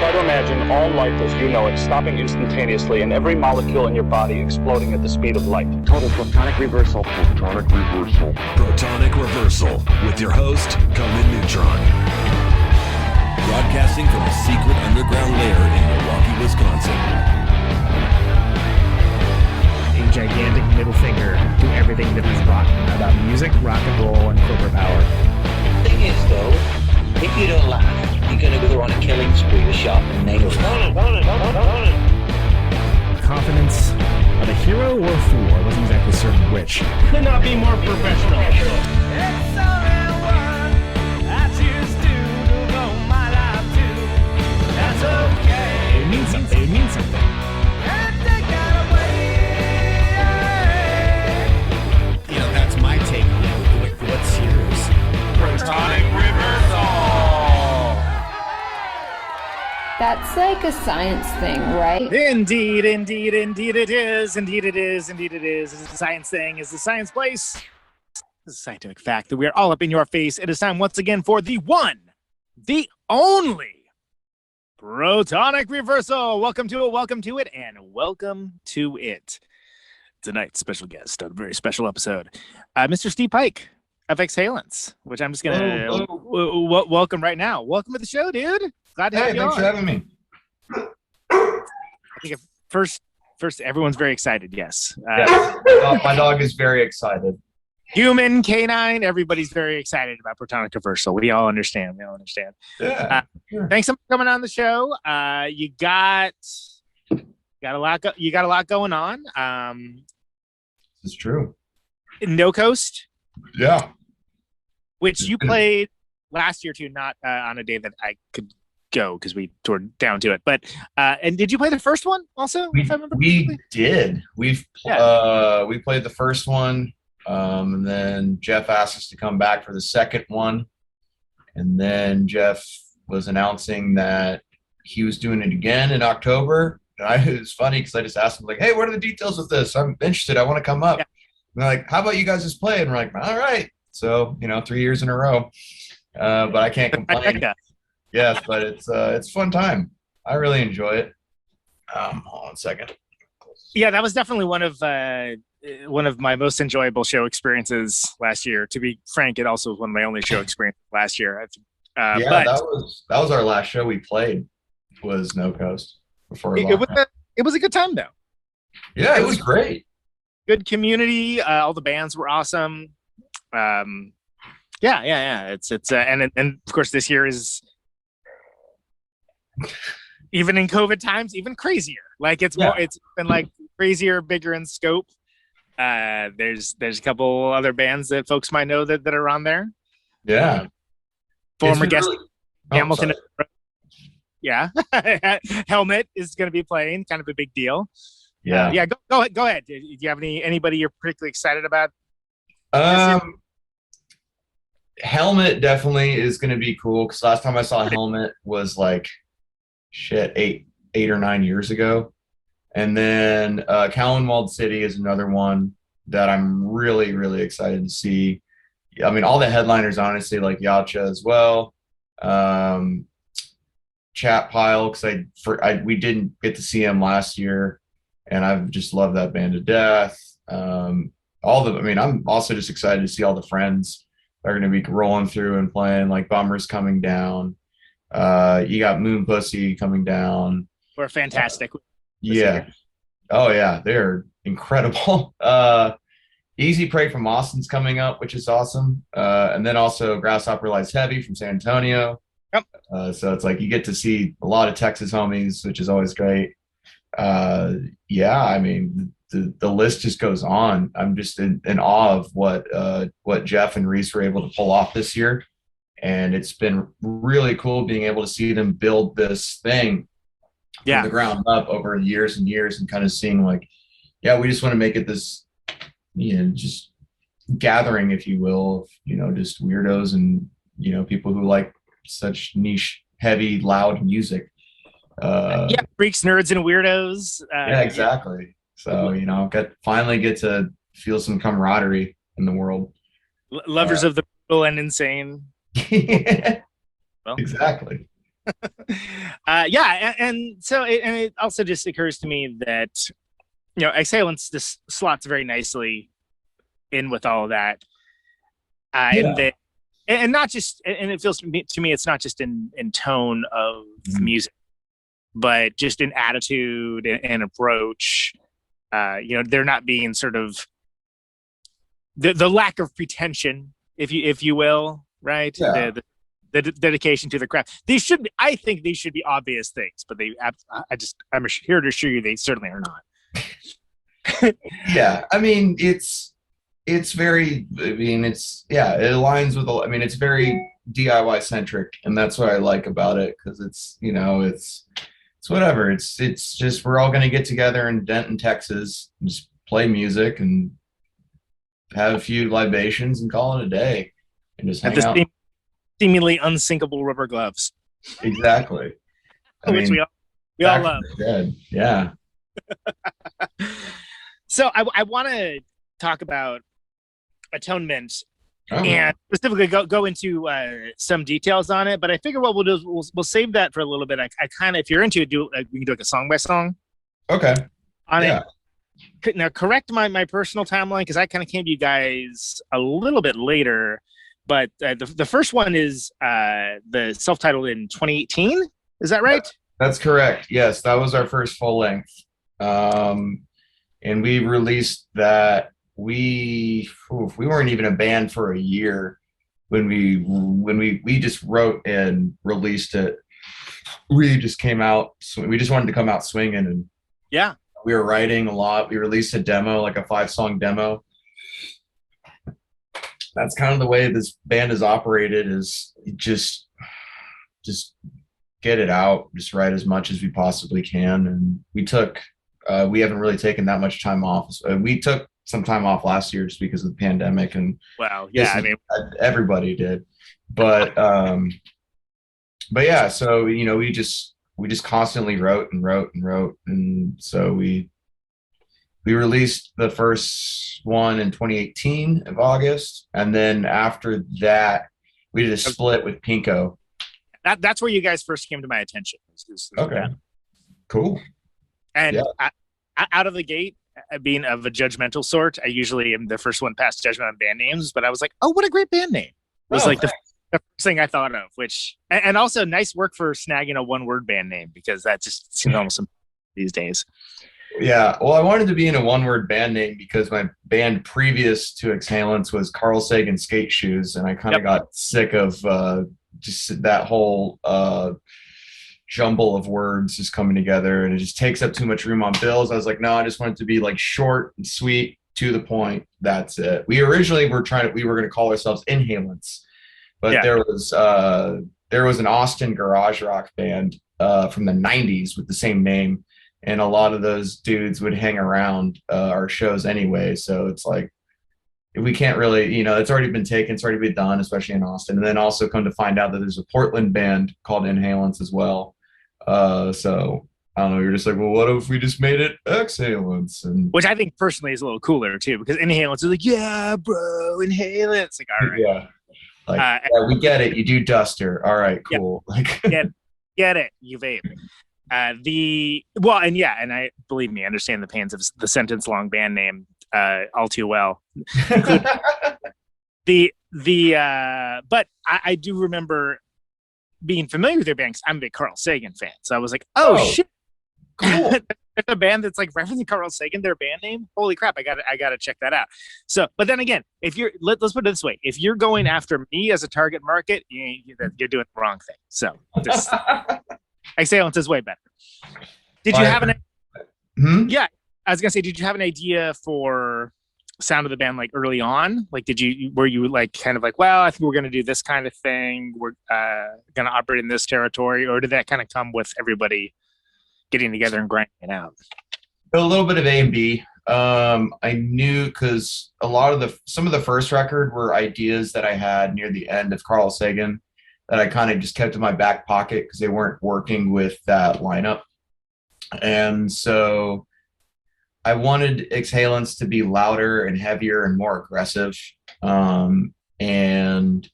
Try to imagine all life as you know it stopping instantaneously and every molecule in your body exploding at the speed of light. Total Protonic Reversal. Protonic Reversal. Protonic Reversal with your host, Conan Neutron. Broadcasting from a secret underground lair in Milwaukee, Wisconsin. A gigantic middle finger to everything that is rock about music, rock and roll, and corporate power. The thing is, though, if you don't laugh, you're going to go on a killing spree with sharpened nails. Confidence of a hero or a fool. I wasn't exactly certain which. Could not be more professional. It means something. It means something. You know, that's my take on it. What's yours? Protonic Reversal! That's like a science thing, right? Indeed it is. Indeed it is. It's a science thing. It's a science place. It's a scientific fact that we are all up in your face. It is time once again for the one, the only Protonic Reversal. Welcome to it, and welcome to it. Tonight's special guest on a very special episode, Mr. Steve Pike of Exhalants, which I'm just going to welcome right now. Welcome to the show, dude. Glad to have you on. Thanks for having me. I think first, everyone's very excited, yes. My dog is very excited. Human, canine, everybody's very excited about Protonic Reversal. We all understand. Yeah. Sure. Thanks for coming on the show. You got a lot going on. This is true. No Coast. Yeah. Which you played last year too, not on a day that I could go because we toured down to it. But and did you play the first one also? We if I remember did. We played the first one. And then Jeff asked us to come back for the second one. And then Jeff was announcing that he was doing it again in October. And it was funny because I just asked him, like, hey, what are the details of this? I'm interested. I want to come up. Yeah. And they're like, how about you guys just play? And we're like, all right. So, 3 years in a row. But I can't complain. Yes, but it's a fun time. I really enjoy it. Hold on a second. Yeah, that was definitely one of my most enjoyable show experiences last year. To be frank, it also was one of my only show experiences last year. But that was our last show we played. Was No Coast before it was a good time though. Yeah, it was great. Good community. All the bands were awesome. Yeah. It's and of course this year is even in COVID times even crazier. Like it's been like crazier, bigger in scope. There's a couple other bands that folks might know that are on there. Yeah. Former guest Hamilton. Yeah. Helmet is going to be playing, kind of a big deal. Yeah. Go ahead. Do you have anybody you're particularly excited about? Helmet definitely is going to be cool because last time I saw Helmet was like 8 or 9 years ago. And then Callanwald City is another one that I'm really, really excited to see. I mean, all the headliners, honestly, like Yacha as well. Chat Pile, because we didn't get to see him last year, and I've just loved that band to death. I'm also just excited to see all the friends that are going to be rolling through and playing, like Bummer's coming down. You got Moon Pussy coming down. We're fantastic. Yeah. Oh yeah, they're incredible. Easy Prey from Austin's coming up, which is awesome. And then also Grasshopper Lies Heavy from San Antonio. Yep. So it's like you get to see a lot of Texas homies, which is always great. Yeah, I mean the list just goes on. I'm just in awe of what Jeff and Reese were able to pull off this year. And it's been really cool being able to see them build this thing from the ground up over years and years, and kind of seeing like, yeah, we just want to make it this, just gathering, if you will, of, just weirdos and, people who like such niche, heavy, loud music. Freaks, nerds, and weirdos. Yeah, exactly. So, finally get to feel some camaraderie in the world. Lovers of the brutal and insane. Well, exactly. Yeah, and so it also just occurs to me that Exhalants just slots very nicely in with all of that, and that, and not just, and it feels to me it's not just in tone of music, but just in attitude and approach. They're not being sort of the lack of pretension, if you will, right? Yeah. The dedication to the craft. I think these should be obvious things, but I'm here to assure you they certainly are not. Yeah, I mean it's very, it aligns with it's very DIY centric, and that's what I like about it, because it's whatever. It's just, we're all going to get together in Denton, Texas, and just play music and have a few libations and call it a day, and just hang out. Seemingly unsinkable rubber gloves. Exactly. Which we all love. Yeah. So I want to talk about Atonement and specifically go into some details on it. But I figure what we'll do is we'll save that for a little bit. I kind of, if you're into it, we can do like a song by song. Okay. On it. Now, correct my personal timeline, because I kind of came to you guys a little bit later. But the first one is the self-titled in 2018. Is that right? That's correct. Yes, that was our first full length. And we released that. We weren't even a band for a year when we just wrote and released it. We just came out. We just wanted to come out swinging, and yeah, we were writing a lot. We released a demo, like a 5-song demo. That's kind of the way this band is operated, is just get it out, just write as much as we possibly can. And we haven't really taken that much time off. We took some time off last year just because of the pandemic, and everybody did. But yeah, so we just constantly wrote, and so we released the first one in 2018 of August, and then after that we did a split with Pinko. That's where you guys first came to my attention. Okay, cool. And out of the gate, being of a judgmental sort, I usually am the first one past judgment on band names, but I was like, oh, what a great band name. It was the first thing I thought of, and also nice work for snagging a one-word band name, because that just seems almost these days. Yeah, well, I wanted to be in a one-word band name because my band previous to Exhalants was Carl Sagan Skate Shoes, and I kind of got sick of just that whole jumble of words just coming together, and it just takes up too much room on bills. I was like, no, I just want it to be like short and sweet, to the point. That's it. We originally were going to call ourselves Inhalants, but there was an Austin garage rock band from the 90s with the same name. And a lot of those dudes would hang around our shows anyway. So it's like, we can't really, it's already been taken. It's already been done, especially in Austin. And then also come to find out that there's a Portland band called Inhalants as well. So I don't know. You're just like, well, what if we just made it Exhalants? And which I think personally is a little cooler too, because Inhalants is like, yeah, bro, Inhalants. Like, all right. Yeah. Like, yeah, we get it. You do Duster. All right, cool. Yeah. Like, get it. You vape. And I believe me, understand the pains of the sentence-long band name all too well. But I do remember being familiar with their band because I'm a big Carl Sagan fan. So I was like, oh shit, cool. There's a band that's like referencing Carl Sagan, their band name. Holy crap, I gotta check that out. So, but then again, if you're let's put it this way: if you're going after me as a target market, you're doing the wrong thing. So. Exhalants is way better. Did you have Yeah, I was gonna say, did you have an idea for sound of the band like early on? Like, were you like kind of like, well, I think we're gonna do this kind of thing. We're gonna operate in this territory, or did that kind of come with everybody getting together and grinding it out? A little bit of A and B. I knew because some of the first record were ideas that I had near the end of Carl Sagan that I kind of just kept in my back pocket because they weren't working with that lineup. And so I wanted Exhalants to be louder and heavier and more aggressive, and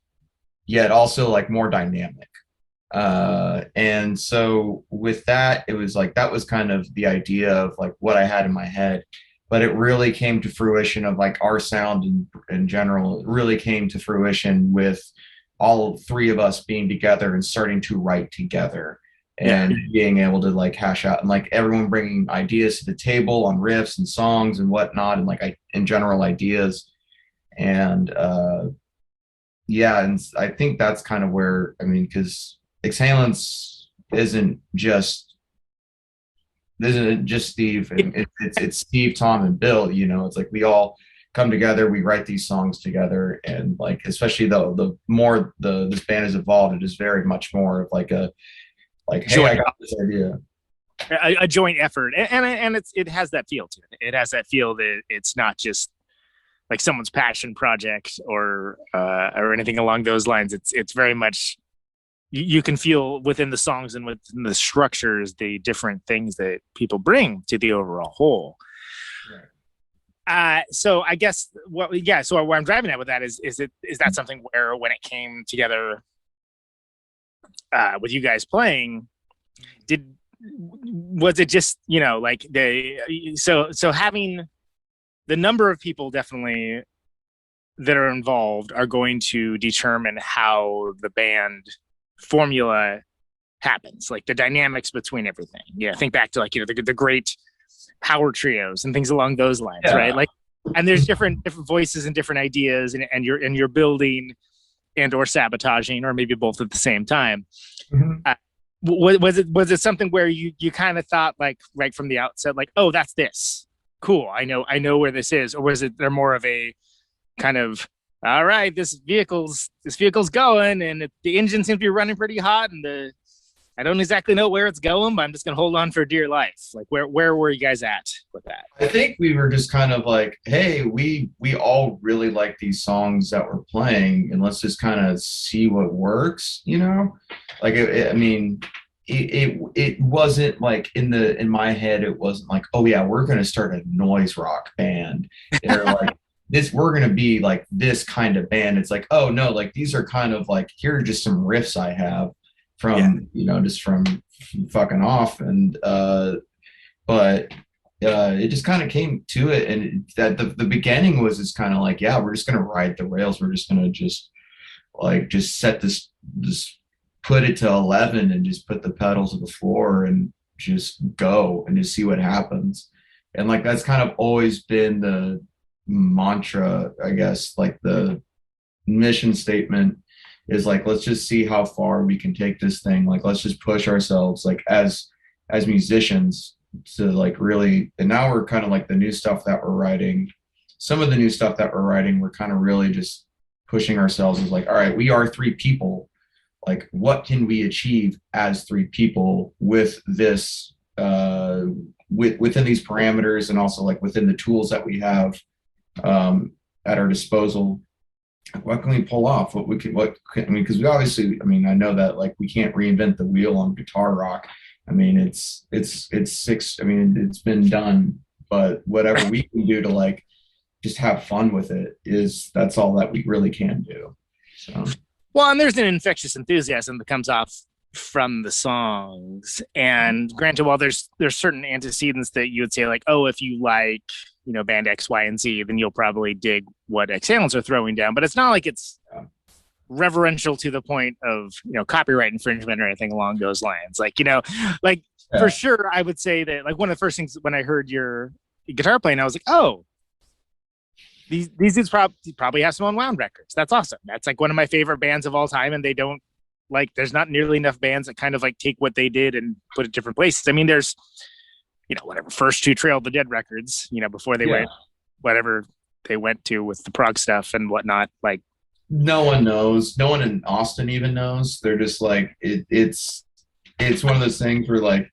yet also like more dynamic. And so with that, it was like that was kind of the idea of like what I had in my head. But it really came to fruition of like our sound in general. It really came to fruition with all three of us being together and starting to write together and being able to like hash out and like everyone bringing ideas to the table on riffs and songs and whatnot and like in general ideas. And and I think that's kind of where, I mean, because Exhalants isn't just Steve. It's Steve, Tom, and Bill. You know, it's like we all come together, we write these songs together, and like especially the more this band has evolved, it is very much more of like a hey, I got this idea. A joint effort, and it has that feel to it. It has that feel that it's not just like someone's passion project or anything along those lines. It's very much you can feel within the songs and within the structures the different things that people bring to the overall whole. Right. So I guess so where I'm driving at with that is that something where when it came together with you guys playing, was it just, you know, like so having the number of people definitely that are involved are going to determine how the band formula happens, like the dynamics between everything. Yeah, think back to like, you know, the great power trios and things along those lines, right? Like, and there's different voices and different ideas, and you're building and or sabotaging, or maybe both at the same time. Mm-hmm. Was it something where you kind of thought like right from the outset, like, oh, that's this cool, I know where this is, or was it there more of a kind of, all right, this vehicle's going, and the engine seems to be running pretty hot, and I don't exactly know where it's going, but I'm just gonna hold on for dear life. Like, where were you guys at with that? I think we were just kind of like, hey, we all really like these songs that we're playing, and let's just kind of see what works, you know? Like, it wasn't like in my head, it wasn't like, oh yeah, we're gonna start a noise rock band. They're like, we're going to be like this kind of band. It's like, oh no, like these are kind of like, here are just some riffs I have from, you know, just from fucking off. And, but it just kind of came to it. And that the beginning was just kind of like, yeah, we're just going to ride the rails. We're just going to just set this, put it to 11 and just put the pedals to the floor and just go and just see what happens. And like, that's kind of always been the mantra, I guess. Like the mission statement is like, let's just see how far we can take this thing. Like, let's just push ourselves like as musicians to like really. And now we're kind of like the new stuff that we're writing, some of the new stuff that we're writing, we're kind of really just pushing ourselves as like, all right, we are three people, like what can we achieve as three people with this within these parameters, and also like within the tools that we have at our disposal. What can we pull off? Because we obviously, I mean, I know that like we can't reinvent the wheel on guitar rock. I mean, it's it's been done, but whatever we can do to like just have fun with it that's all that we really can do. So. Well, and there's an infectious enthusiasm that comes off from the songs. And granted, while there's certain antecedents that you would say like, oh, if you like, you know, band X, Y, and Z, then you'll probably dig what Exhalants are throwing down. But it's not like it's reverential to the point of, you know, copyright infringement or anything along those lines. Like, you know, like for sure, I would say that like one of the first things when I heard your guitar playing, I was like, oh, these dudes probably have some unwound records. That's awesome. That's like one of my favorite bands of all time, and they don't like. There's not nearly enough bands that kind of like take what they did and put it different places. I mean, there's, you know, whatever first two Trail of the Dead records, you know, before they went whatever they went to with the prog stuff and whatnot. Like, no one knows. No one in Austin even knows. They're just like it's one of those things where like,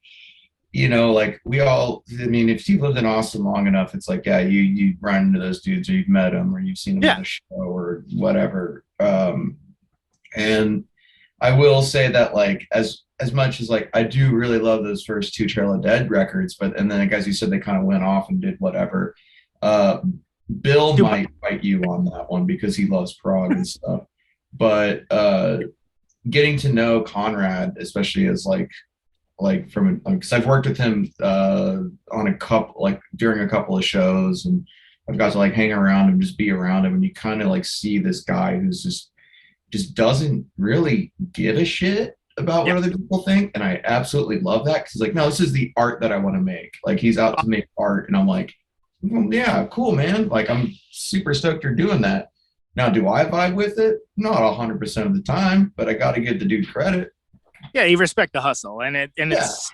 you know, like we all, I mean, if you've lived in Austin long enough, it's like, yeah, you run into those dudes, or you've met them, or you've seen them on the show or whatever. And I will say that like, as much as like, I do really love those first two Trail of Dead records, and then like, as you said, they kind of went off and did whatever. Bill might fight you on that one because he loves prog and stuff. But getting to know Conrad, especially as from because I've worked with him on a couple during a couple of shows, and I've got to hang around and just be around him, and you kind of see this guy who's just doesn't really give a shit about what other people think, and I absolutely love that because no, this is the art that I want to make. He's out to make art, and I'm like, well, yeah, cool, man. I'm super stoked you're doing that. Now, do I vibe with it? Not 100% of the time, but I got to give the dude credit. Yeah, you respect the hustle, and it's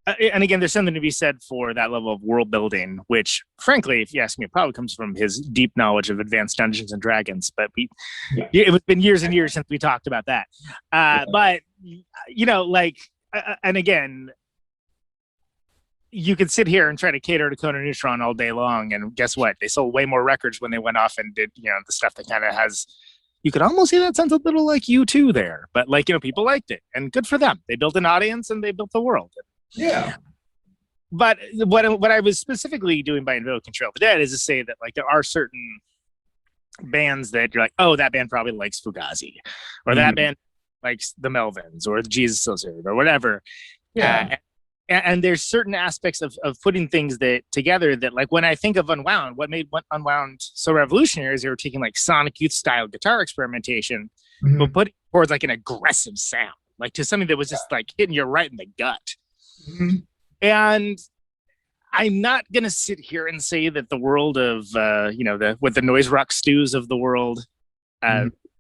and again, there's something to be said for that level of world building, which, frankly, if you ask me, it probably comes from his deep knowledge of advanced Dungeons and Dragons. But it's been years and years since we talked about that. But and again, you could sit here and try to cater to Conan Neutron all day long, and guess what? They sold way more records when they went off and did the stuff that kind of has. You could almost see that sounds a little like U2 there, but people liked it, and good for them. They built an audience and they built the world. Yeah. But what I was specifically doing by invoking Trail of the Dead is to say that there are certain bands that you're like, oh, that band probably likes Fugazi, or that band likes the Melvins or the Jesus Associated or whatever. Yeah. And there's certain aspects of putting things together that when I think of Unwound, what made Unwound so revolutionary is they were taking Sonic Youth style guitar experimentation, but putting towards an aggressive sound, to something that was just hitting you right in the gut. And I'm not gonna sit here and say that the world of the noise rock stews of the world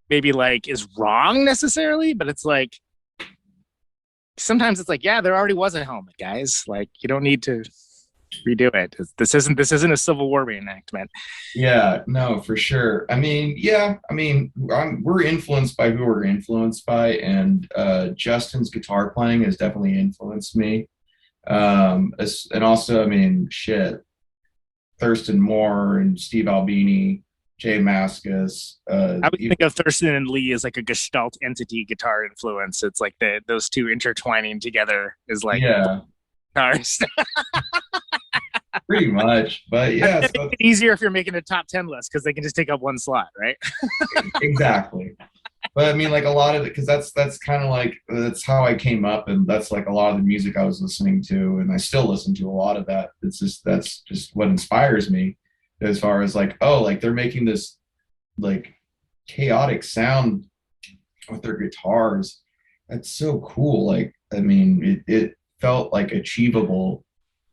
maybe is wrong necessarily, but it's sometimes it's yeah, there already was a helmet, guys. You don't need to redo it. This isn't a Civil War reenactment. Yeah, no, for sure. We're influenced by who we're influenced by, and Justin's guitar playing has definitely influenced me. And also, Thurston Moore and Steve Albini, Jay Mascis. I would think of Thurston and Lee as a Gestalt entity guitar influence. It's those two intertwining together is guitars. Pretty much, but yeah, it's easier if you're making a top 10 list because they can just take up one slot, right? Exactly. But a lot of it, because that's kind of that's how I came up, and that's a lot of the music I was listening to, and I still listen to a lot of that. That's just what inspires me, as far as they're making this chaotic sound with their guitars. That's so cool. It felt achievable,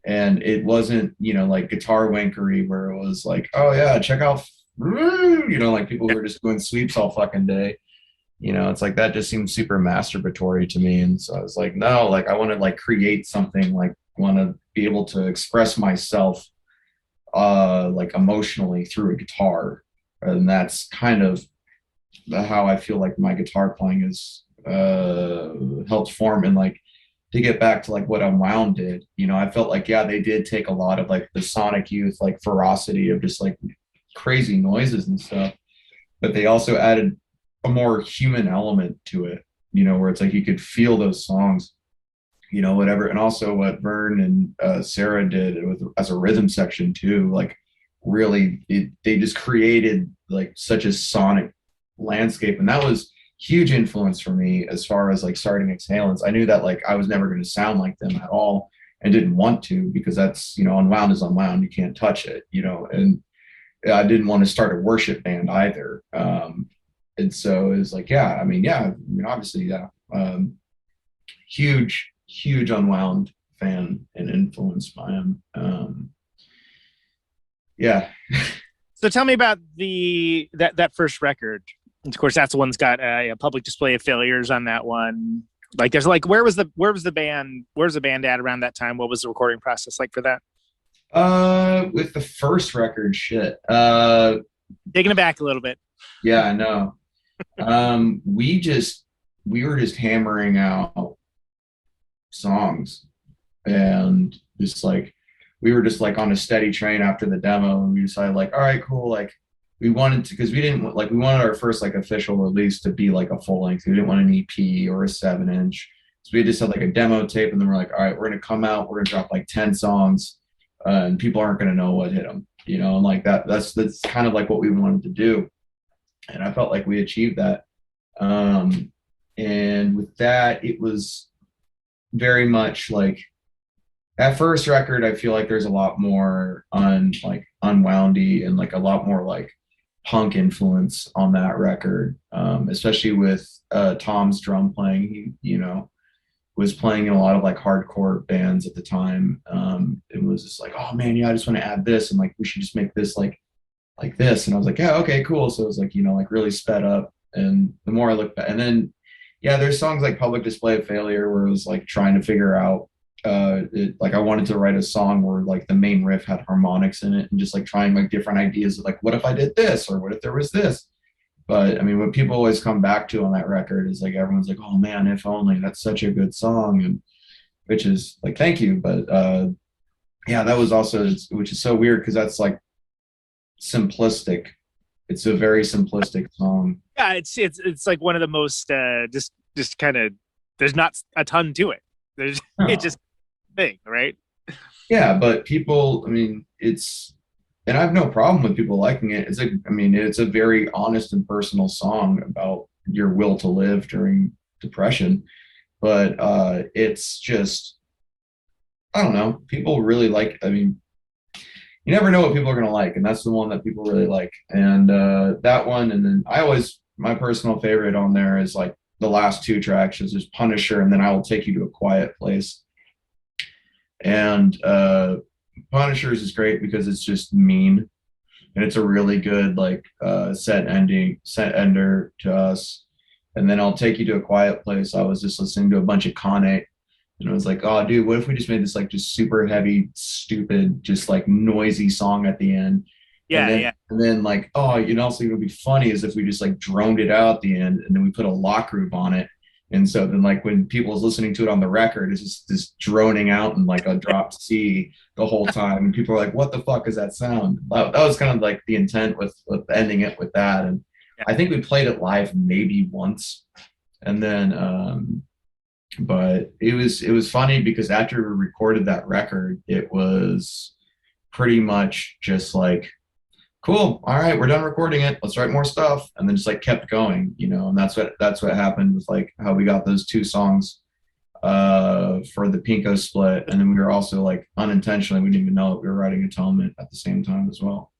and it wasn't guitar wankery where it was oh yeah, check out people who are just doing sweeps all fucking day. It's that just seems super masturbatory to me. And so I was no, I want to create something, want to be able to express myself emotionally through a guitar. And that's kind of how I feel my guitar playing is helped form. And to get back to what Unwound did, I felt they did take a lot of the Sonic Youth ferocity of just crazy noises and stuff, but they also added a more human element to it, where it's you could feel those songs, whatever. And also what Vern and Sarah did as a rhythm section too, really they just created such a sonic landscape. And that was huge influence for me as far as starting Exhalants. I knew that I was never going to sound like them at all, and didn't want to, because that's Unwound is Unwound, you can't touch it, and I didn't want to start a worship band either. And so it was obviously, huge Unwound fan and influenced by him. So tell me about that first record. Of course, that's the one's got a public display of failures on that one. There's where was the band at around that time? What was the recording process like for that? With the first record, shit. Taking it back a little bit. Yeah, I know. We were just hammering out songs, and just we were just on a steady train after the demo, and we decided all right, cool. We wanted to, because we didn't we wanted our first official release to be a full length. We didn't want an EP or a 7-inch. So we just had a demo tape, and then we're all right, we're gonna come out, we're gonna drop 10 songs, and people aren't gonna know what hit them, and that's kind of what we wanted to do. And I felt we achieved that. And with that, it was very much like, at first record, I feel like there's a lot more unwoundy and like a lot more like punk influence on that record, especially with Tom's drum playing. He, was playing in a lot of like hardcore bands at the time. It was just like, oh man, yeah, I just want to add this, and like we should just make this like this. And I was like, yeah, okay, cool. So it was like, like really sped up. And the more I look back, and then yeah, there's songs like Public Display of Failure where it was like trying to figure out like I wanted to write a song where like the main riff had harmonics in it, and just like trying like different ideas of like, what if I did this, or what if there was this. But I mean, what people always come back to on that record is like, everyone's like, oh man, if only, that's such a good song. And which is like, thank you. But yeah, that was also, which is so weird because that's like simplistic. It's a very simplistic song. Yeah, it's like one of the most just kind of, there's not a ton to it. There's it's just thing, right? Yeah, but people, I mean, and I have no problem with people liking it. It's a very honest and personal song about your will to live during depression. But it's just, I don't know. People really like, you never know what people are going to like. And that's the one that people really like. And that one, and then my personal favorite on there is like the last two tracks is just Punisher, and then I Will Take You to a Quiet Place. And Punishers is great because it's just mean, and it's a really good like set ender to us. And then I'll Take You to a Quiet Place, I was just listening to a bunch of Conan, and I was like, oh dude, what if we just made this like just super heavy, stupid, just like noisy song at the end. And then like, oh, also it would be funny is if we just like droned it out at the end, and then we put a lock groove on it. And so then like when people is listening to it on the record, it's just this droning out in like a dropped C the whole time. And people are like, what the fuck is that sound? That was kind of like the intent with ending it with that. And I think we played it live maybe once. And then, but it was funny because after we recorded that record, it was pretty much just like, cool, all right, we're done recording it, let's write more stuff, and then just like kept going, and that's what happened with like how we got those two songs for the Pinko split. And then we were also like unintentionally, we didn't even know it, we were writing Atonement at the same time as well.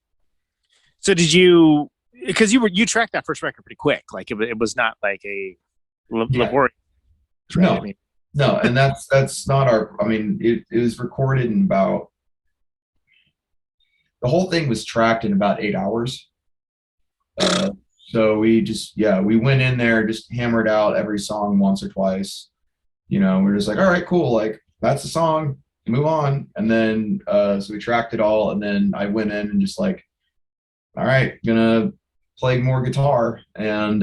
So did you, because you tracked that first record pretty quick, like it was not like a laborious, right? No, and that's not our, it was recorded in about, the whole thing was tracked in about 8 hours. So we went in there, just hammered out every song once or twice. We're just like, all right, cool. Like that's the song, move on. And then, so we tracked it all. And then I went in and just like, all right, gonna play more guitar, and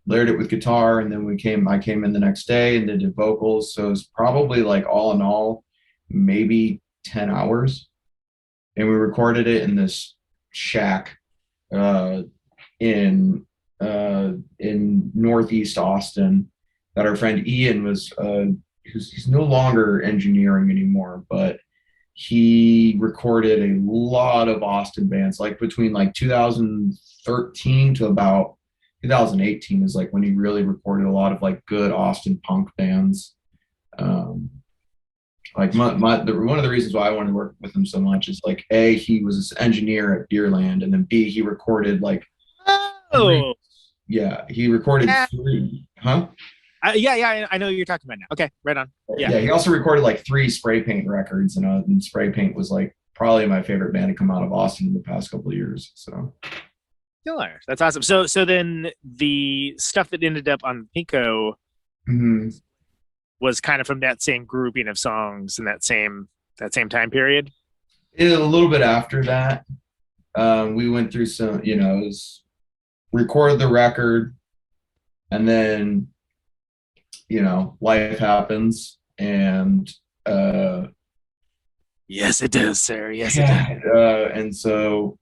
layered it with guitar. And then I came in the next day and did vocals. So it was probably like all in all, maybe 10 hours. And we recorded it in this shack in Northeast Austin that our friend Ian was. He's no longer engineering anymore, but he recorded a lot of Austin bands. Like between like 2013 to about 2018 is like when he really recorded a lot of like good Austin punk bands. Like one of the reasons why I wanted to work with him so much is like, A, he was an engineer at Deerland, and then B, he recorded like he recorded three, huh? Yeah, I know what you're talking about now. Okay, right on. Yeah, he also recorded like 3 Spray Paint records, and Spray Paint was like probably my favorite band to come out of Austin in the past couple of years. So killer, that's awesome. So then the stuff that ended up on Pinko was kind of from that same grouping of songs in that same time period. A little bit after that, we went through some, it was recorded the record, and then, life happens, and yes, it does, sir. Yes, it does. And so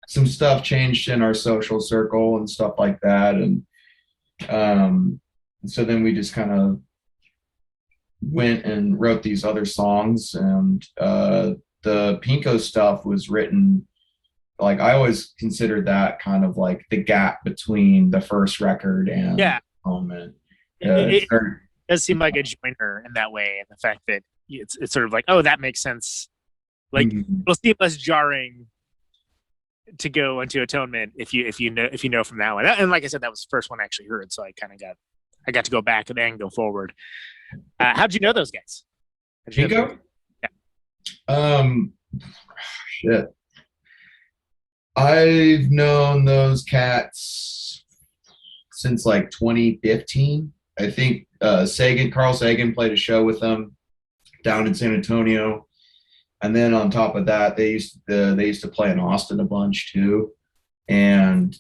some stuff changed in our social circle and stuff like that, and so then we just kind of went and wrote these other songs, and the Pinko stuff was written like I always considered that kind of like the gap between the first record and Atonement. It does seem like a joiner in that way, and the fact that it's sort of like, oh, that makes sense. Like it'll seem less jarring to go into Atonement if you know from that one. And like I said, that was the first one I actually heard, so I got to go back and then go forward. How'd you know those guys? Pinko? Shit. I've known those cats since like 2015. I think Carl Sagan played a show with them down in San Antonio, and then on top of that, they used to play in Austin a bunch too. And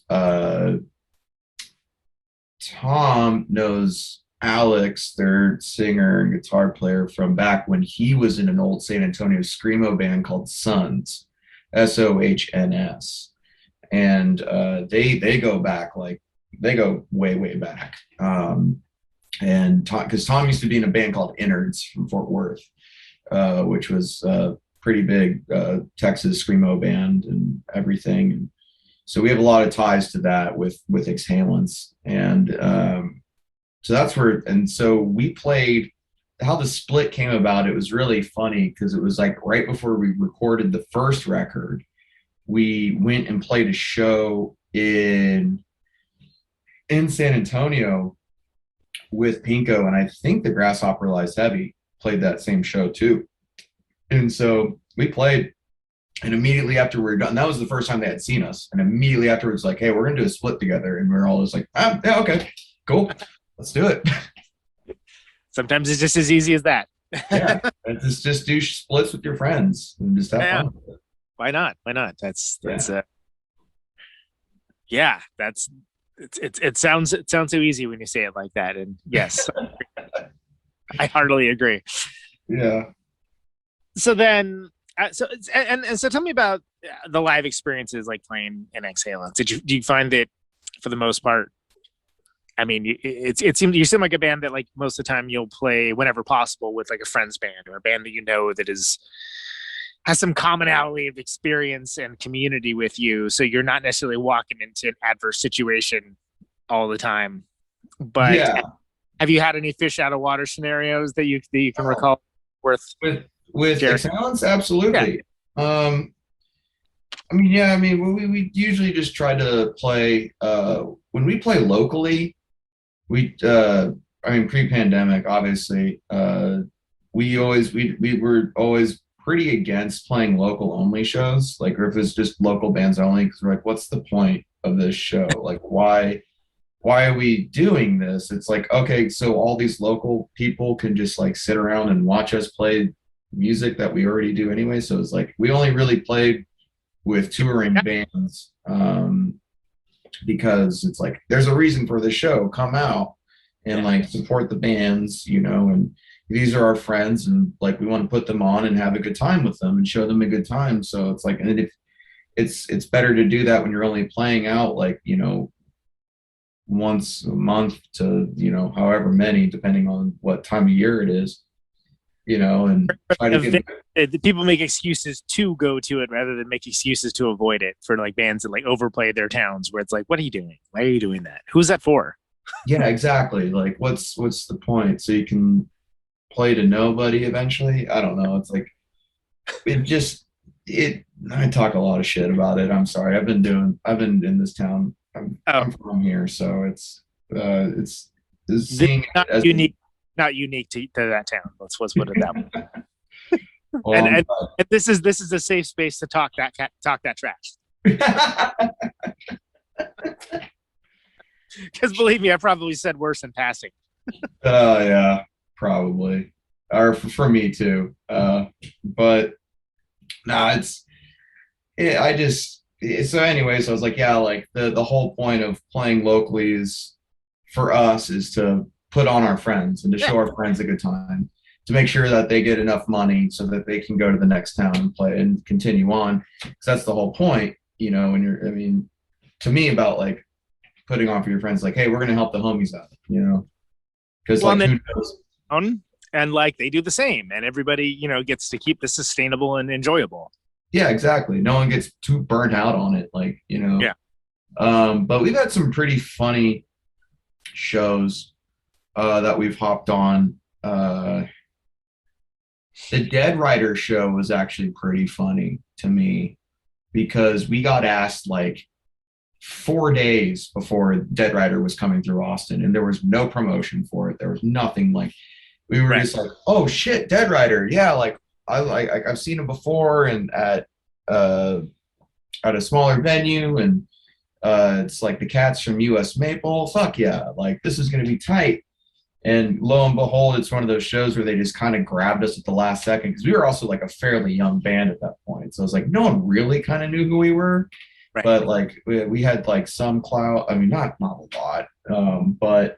Tom knows Alex, their singer and guitar player, from back when he was in an old San Antonio screamo band called Sons, SOHNS, and they go back, like they go way back. And because Tom used to be in a band called Innards from Fort Worth, which was a pretty big Texas screamo band and everything. And so we have a lot of ties to that with Exhalants, and so that's where. And so we played. How the split came about, it was really funny because it was like right before we recorded the first record, we went and played a show in San Antonio with Pinko, and I think the Grasshopper Lies Heavy played that same show too. And so we played, and immediately after we were done, that was the first time they had seen us, and immediately afterwards, like, hey, we're gonna do a split together, and we were all just like, yeah, okay, cool, let's do it. Sometimes it's just as easy as that. Yeah, just do splits with your friends and just have fun with it. Why not? That's it sounds so easy when you say it like that. And yes, I heartily agree. Yeah. So then, so tell me about the live experiences, like playing in Exhalants. Do you find that for the most part? I mean, it seems you seem like a band that, like, most of the time you'll play whenever possible with like a friend's band or a band that you know that has some commonality of experience and community with you. So you're not necessarily walking into an adverse situation all the time. But have you had any fish out of water scenarios that you can recall worth with Exhalants? Absolutely. Yeah. We usually just try to play when we play locally. Pre-pandemic, obviously, we were always pretty against playing local only shows. Like, if it's just local bands only, because we're like, what's the point of this show? Like, why are we doing this? It's like, okay, so all these local people can just like sit around and watch us play music that we already do anyway. So it's like we only really played with touring bands. Because it's like, there's a reason for the show. Come out and like support the bands, and these are our friends, and like we want to put them on and have a good time with them and show them a good time. So it's like, and if it's better to do that when you're only playing out like, once a month to, however many, depending on what time of year it is, and try to get... People make excuses to go to it rather than make excuses to avoid it, for like bands that like overplay their towns, where it's like, what are you doing? Why are you doing that? Who's that for? Yeah, exactly. Like, what's the point? So you can play to nobody eventually? I don't know. It's like, I talk a lot of shit about it. I'm sorry. I've been in this town. I'm from here, so it's seeing not it as unique. Not unique to that town. Let's put it that way. Well, and this is a safe space to talk that trash. Because believe me, I probably said worse in passing. Yeah, probably, or for me too. But no, so anyways, I was like, yeah, like the whole point of playing locally is for us is to put on our friends and to show our friends a good time, to make sure that they get enough money so that they can go to the next town and play and continue on. Because that's the whole point, when to me, about like putting on for your friends, like, hey, we're going to help the homies out, because who knows? And like they do the same, and everybody, gets to keep this sustainable and enjoyable. Yeah, exactly. No one gets too burnt out on it, like, Yeah. But we've had some pretty funny shows that we've hopped on. The Dead Rider show was actually pretty funny to me because we got asked like 4 days before Dead Rider was coming through Austin, and there was no promotion for it. There was nothing. Like, we were just like, oh shit, Dead Rider, yeah, like I've seen him before, and at a smaller venue, and it's like the cats from US Maple. Fuck yeah, like this is gonna be tight. And lo and behold, it's one of those shows where they just kind of grabbed us at the last second, because we were also like a fairly young band at that point. So it's like no one really kind of knew who we were, but like we had like some clout. I mean, not a lot, but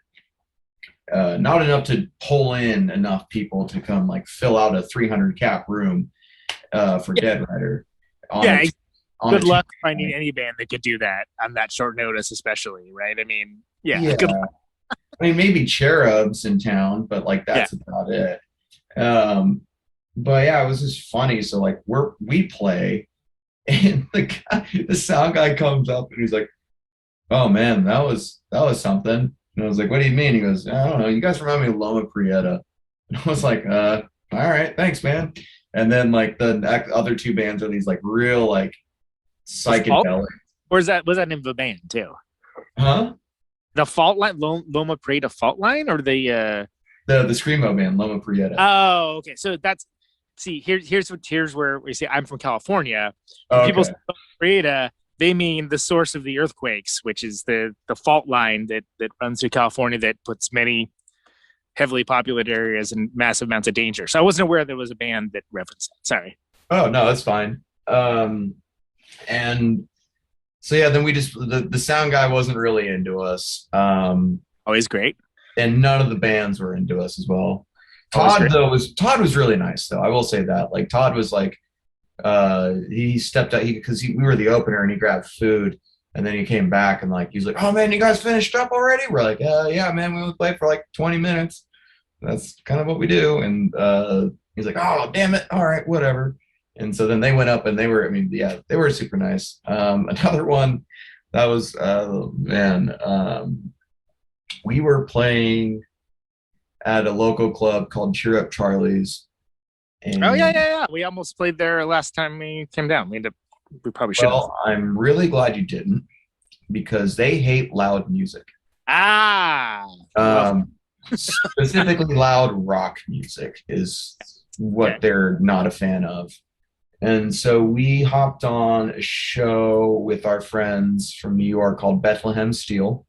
not enough to pull in enough people to come like fill out a 300 cap room for Dead Rider. Good luck finding any band that could do that on that short notice, especially, right? I mean, good luck. I mean, maybe Cherubs in town, but like that's about it. But yeah, it was just funny. So like we play, and the sound guy comes up and he's like, "Oh man, that was something." And I was like, "What do you mean?" He goes, "I don't know. You guys remind me of Loma Prieta." And I was like, "All right, thanks, man." And then like the other two bands are these like real like psychedelic. Or was that name of a band too? Huh? The Fault Line, Loma Prieta Fault Line, or the Screamo band, Loma Prieta. Oh, okay. So here's where we see. I'm from California. Okay. People say Loma Prieta, they mean the source of the earthquakes, which is the fault line that runs through California that puts many heavily populated areas in massive amounts of danger. So I wasn't aware there was a band that referenced that. Sorry. Oh no, that's fine. And so yeah, then we just the sound guy wasn't really into us. Always great. And none of the bands were into us as well. Todd was really nice though. I will say that. Like Todd was like he stepped out because we were the opener, and he grabbed food, and then he came back and like he's like, "Oh man, you guys finished up already?" We're like, "Yeah, man, we only played for like 20 minutes. That's kind of what we do." And he's like, "Oh damn it, all right, whatever." And so then they went up, and they were super nice. Another one that was, we were playing at a local club called Cheer Up Charlie's. And, yeah. We almost played there last time we came down. We probably should. Well, I'm really glad you didn't, because they hate loud music. Specifically loud rock music is what they're not a fan of. And so we hopped on a show with our friends from New York called Bethlehem Steel.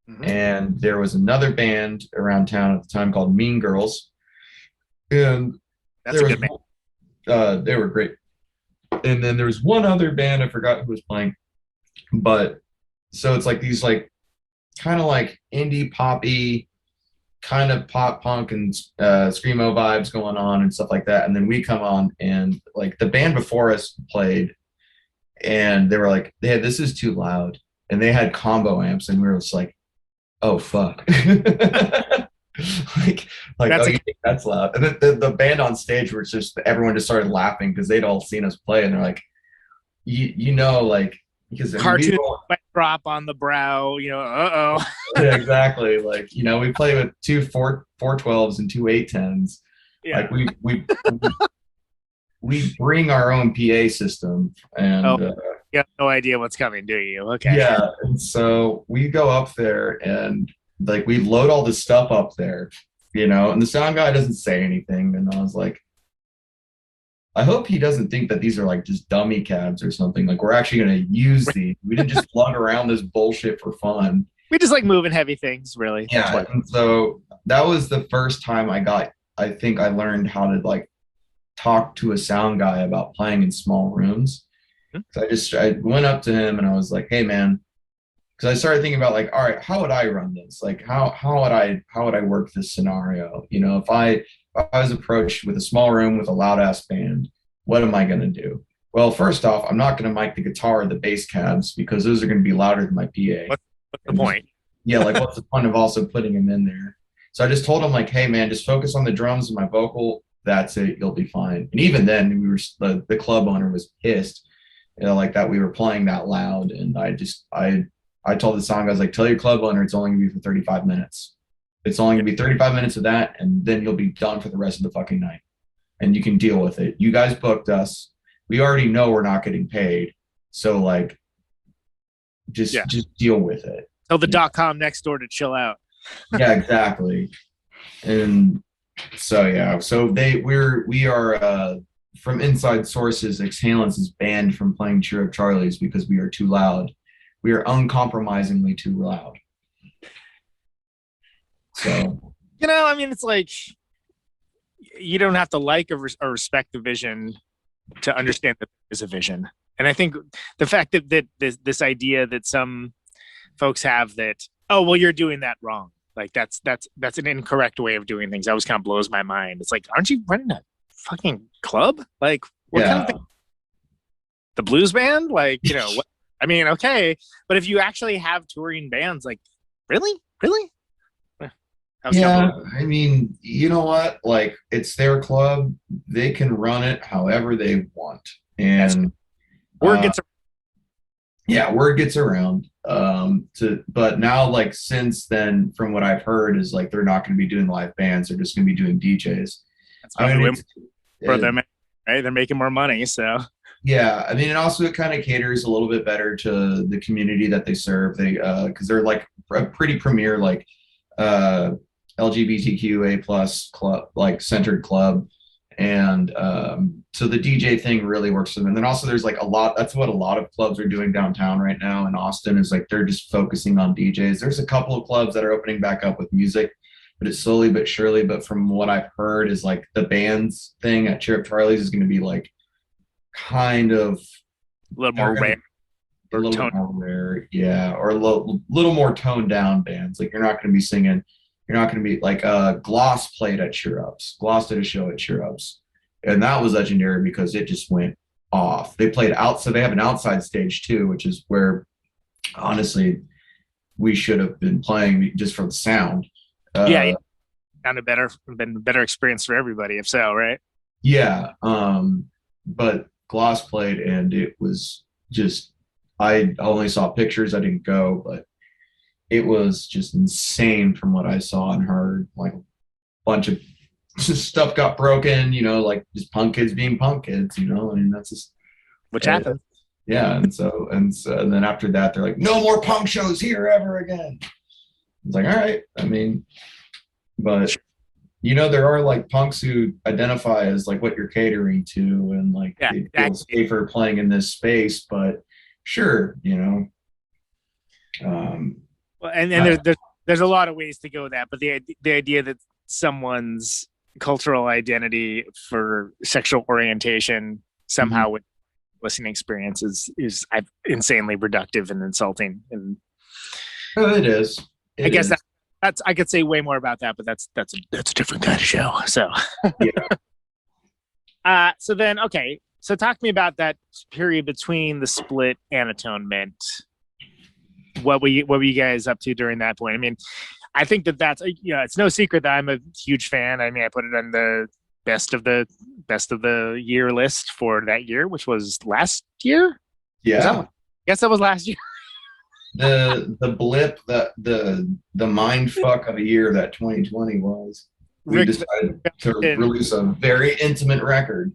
Mm-hmm. And there was another band around town at the time called Mean Girls. And that's a good band. They were great. And then there was one other band, I forgot who was playing. But so it's like these like kind of like indie poppy, kind of pop punk and screamo vibes going on and stuff like that. And then we come on, and like the band before us played, and they were like, "Yeah, this is too loud." And they had combo amps, and we were just like, "Oh fuck." That's loud. And then the band on stage was just, everyone just started laughing because they'd all seen us play, and they're like, like, because cartoon drop on the brow, Yeah, exactly. Like, we play with two 412s and two 810s. Yeah. Like we bring our own PA system, and you have no idea what's coming, do you? Okay. Yeah. And so we go up there, and like we load all this stuff up there, and the sound guy doesn't say anything. And I was like, I hope he doesn't think that these are like just dummy cabs or something. Like, we're actually going to use these. We didn't just lug around this bullshit for fun. We just like moving heavy things, really. Yeah. And so that was the first time I think I learned how to like talk to a sound guy about playing in small rooms. Mm-hmm. So I went up to him and I was like, "Hey man," because I started thinking about like, all right, how would I run this? Like, how would I work this scenario? If I was approached with a small room with a loud ass band, what am I going to do? Well, first off, I'm not going to mic the guitar or the bass cabs, because those are going to be louder than my PA. What's the point? Yeah, like what's the point of also putting them in there? So I just told him like, "Hey man, just focus on the drums and my vocal that's it, you'll be fine. And even then, the club owner was pissed, like that we were playing that loud. And I told the song, I was like, tell your club owner it's only gonna be for 35 minutes. It's only gonna be 35 minutes of that, and then you'll be done for the rest of the fucking night. And you can deal with it. You guys booked us. We already know we're not getting paid. So like just deal with it. Tell the .com next door to chill out. Yeah, exactly. And so we are from inside sources, Exhalants is banned from playing Cheer Up Charlie's because we are too loud. We are uncompromisingly too loud. So, I mean, it's like you don't have to like or respect the vision to understand that there's a vision. And I think the fact that this idea that some folks have that, oh, well, you're doing that wrong. Like that's an incorrect way of doing things. That always kind of blows my mind. It's like, aren't you running a fucking club? Like what kind of thing? The blues band? Like, what? I mean, okay. But if you actually have touring bands, like really? Yeah, I mean, you know what? Like, it's their club. They can run it however they want. And word gets around. But now, like, since then, from what I've heard, is like they're not going to be doing live bands. They're just going to be doing DJs. I mean, for them, right? They're making more money, so. Yeah, I mean, and also it kind of caters a little bit better to the community that they serve. They because they're like a pretty premier like LGBTQA plus club, like centered club, and so the DJ thing really works for them. And then also there's like a lot. That's what a lot of clubs are doing downtown right now in Austin. Is like they're just focusing on DJs. There's a couple of clubs that are opening back up with music, but it's slowly but surely. But from what I've heard, is like the bands thing at Cheer Up Charlie's is going to be like kind of a little more rare. A little bit more rare, yeah, or a little more toned down bands. Like you're not going to be singing. You're not going to be like Gloss played at Cheer Ups. Gloss did a show at Cheer Ups, and that was legendary because it just went off. They played out, so they have an outside stage too, which is where honestly we should have been playing just for the sound. Been a better experience for everybody, if so, right? Yeah, but Gloss played, and it was just. I only saw pictures. I didn't go, but it was just insane from what I saw and heard. Like a bunch of stuff got broken, like just punk kids being punk kids, I mean, that's just which happened. Yeah. And then after that, they're like, no more punk shows here ever again. It's like, all right. I mean, but there are like punks who identify as like what you're catering to, and like they feel safer playing in this space, but sure, well, and there's a lot of ways to go with that, but the idea that someone's cultural identity for sexual orientation somehow with listening experience is insanely reductive and insulting. And it is. I guess that's I could say way more about that, but that's a different kind of show. So yeah. So then so talk to me about that period between the split and Atonement. What were you guys up to during that point? I mean, I think that's it's no secret that I'm a huge fan. I mean, I put it on the best of the year list for that year, which was last year. Yeah, I guess that was last year. The blip, the mind fuck of a year that 2020 was. We decided to release a very intimate record.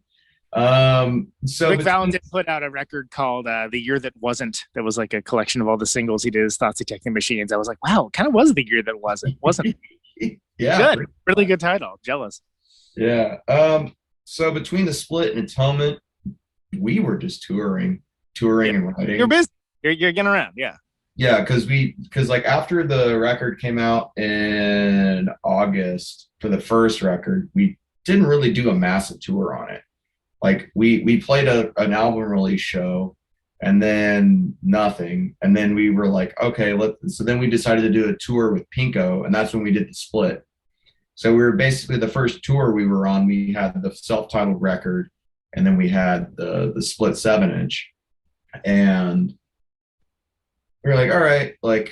So Rick Valentin put out a record called The Year That Wasn't. That was like a collection of all the singles he did as Thoughts Detecting Machines. I was like, wow, it kind of was The Year That Wasn't. Yeah, good, really good title. Jealous. Yeah. So between the split and Atonement, we were just touring and writing. You're busy. You're getting around. Yeah. Yeah, because like after the record came out in August for the first record, we didn't really do a massive tour on it. Like we played an album release show and then nothing. And then we were like, okay, so then we decided to do a tour with Pinko, and that's when we did the split. So we were basically the first tour we were on. We had the self-titled record, and then we had the split 7-inch. And we were like, all right, like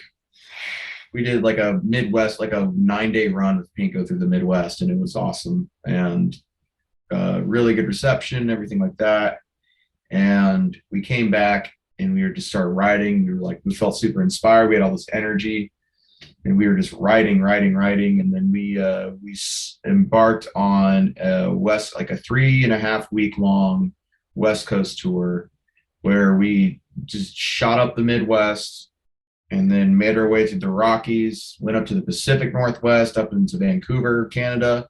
we did like a Midwest, like a 9-day run with Pinko through the Midwest, and it was awesome. And really good reception, everything like that. And we came back and we were just started writing. We felt super inspired. We had all this energy, and we were just writing. And then we embarked on a 3.5 week long West Coast tour where we just shot up the Midwest and then made our way through the Rockies, went up to the Pacific Northwest, up into Vancouver, Canada,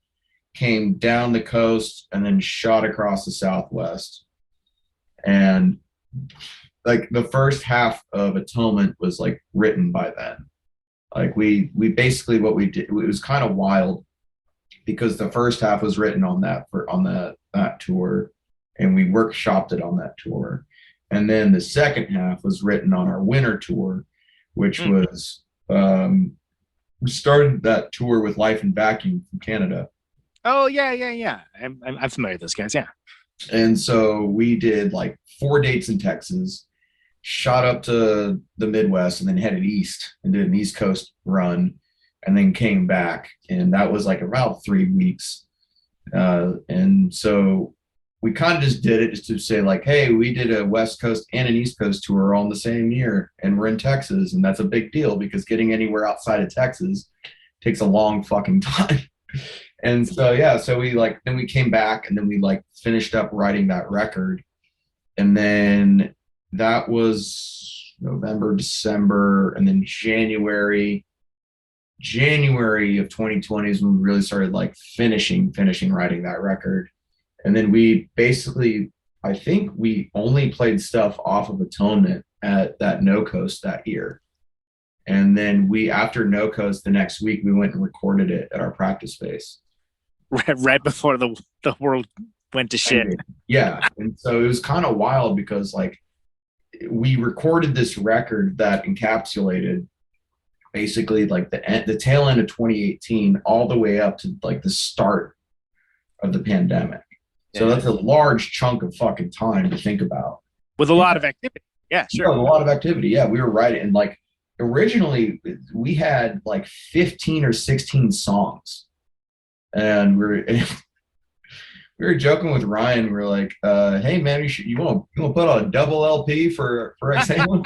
came down the coast, and then shot across the Southwest. And like the first half of Atonement was like written by then. Like we basically, what we did, it was kind of wild because the first half was written on that tour, and we workshopped it on that tour. And then the second half was written on our winter tour, which was we started that tour with Life in Vacuum from Canada. Oh yeah. I'm familiar with those guys. Yeah. And so we did like 4 dates in Texas, shot up to the Midwest, and then headed east and did an East Coast run, and then came back. And that was like about 3 weeks. And so we kind of just did it just to say like, hey, we did a West Coast and an East Coast tour all in the same year, and we're in Texas. And that's a big deal because getting anywhere outside of Texas takes a long fucking time. And so, yeah, so then we came back, and then we finished up writing that record. And then that was November, December, and then January of 2020 is when we really started finishing writing that record. And then we basically, I think we only played stuff off of Atonement at that No Coast that year. And then after No Coast, the next week, we went and recorded it at our practice space. Right before the world went to shit. Yeah. And so it was kind of wild because we recorded this record that encapsulated basically the tail end of 2018 all the way up to the start of the pandemic. So that's a large chunk of fucking time to think about. With a lot of activity. Yeah, sure. Yeah, a lot of activity. Yeah, we were writing. And originally we had 15 or 16 songs. And we were joking with Ryan. We were like, hey man, you want to put out a double LP for Exhalants?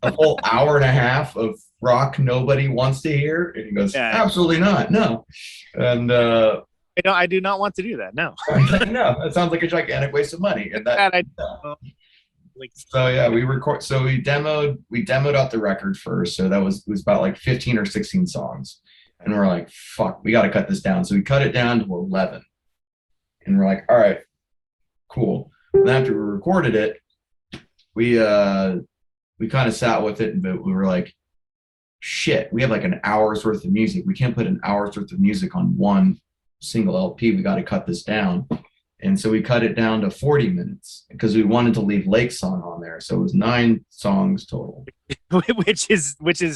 A whole hour and a half of rock nobody wants to hear. And he goes, absolutely not, no. And I do not want to do that. No. No, that sounds like a gigantic waste of money. And so yeah, we demoed out the record first. So it was about 15 or 16 songs. And we're like, fuck, we got to cut this down. So we cut it down to 11. And we're like, all right, cool. And after we recorded it, we kind of sat with it, but we were like, shit, we have an hour's worth of music. We can't put an hour's worth of music on one single LP. We got to cut this down. And so we cut it down to 40 minutes because we wanted to leave Lake Song on there. So it was 9 songs total. which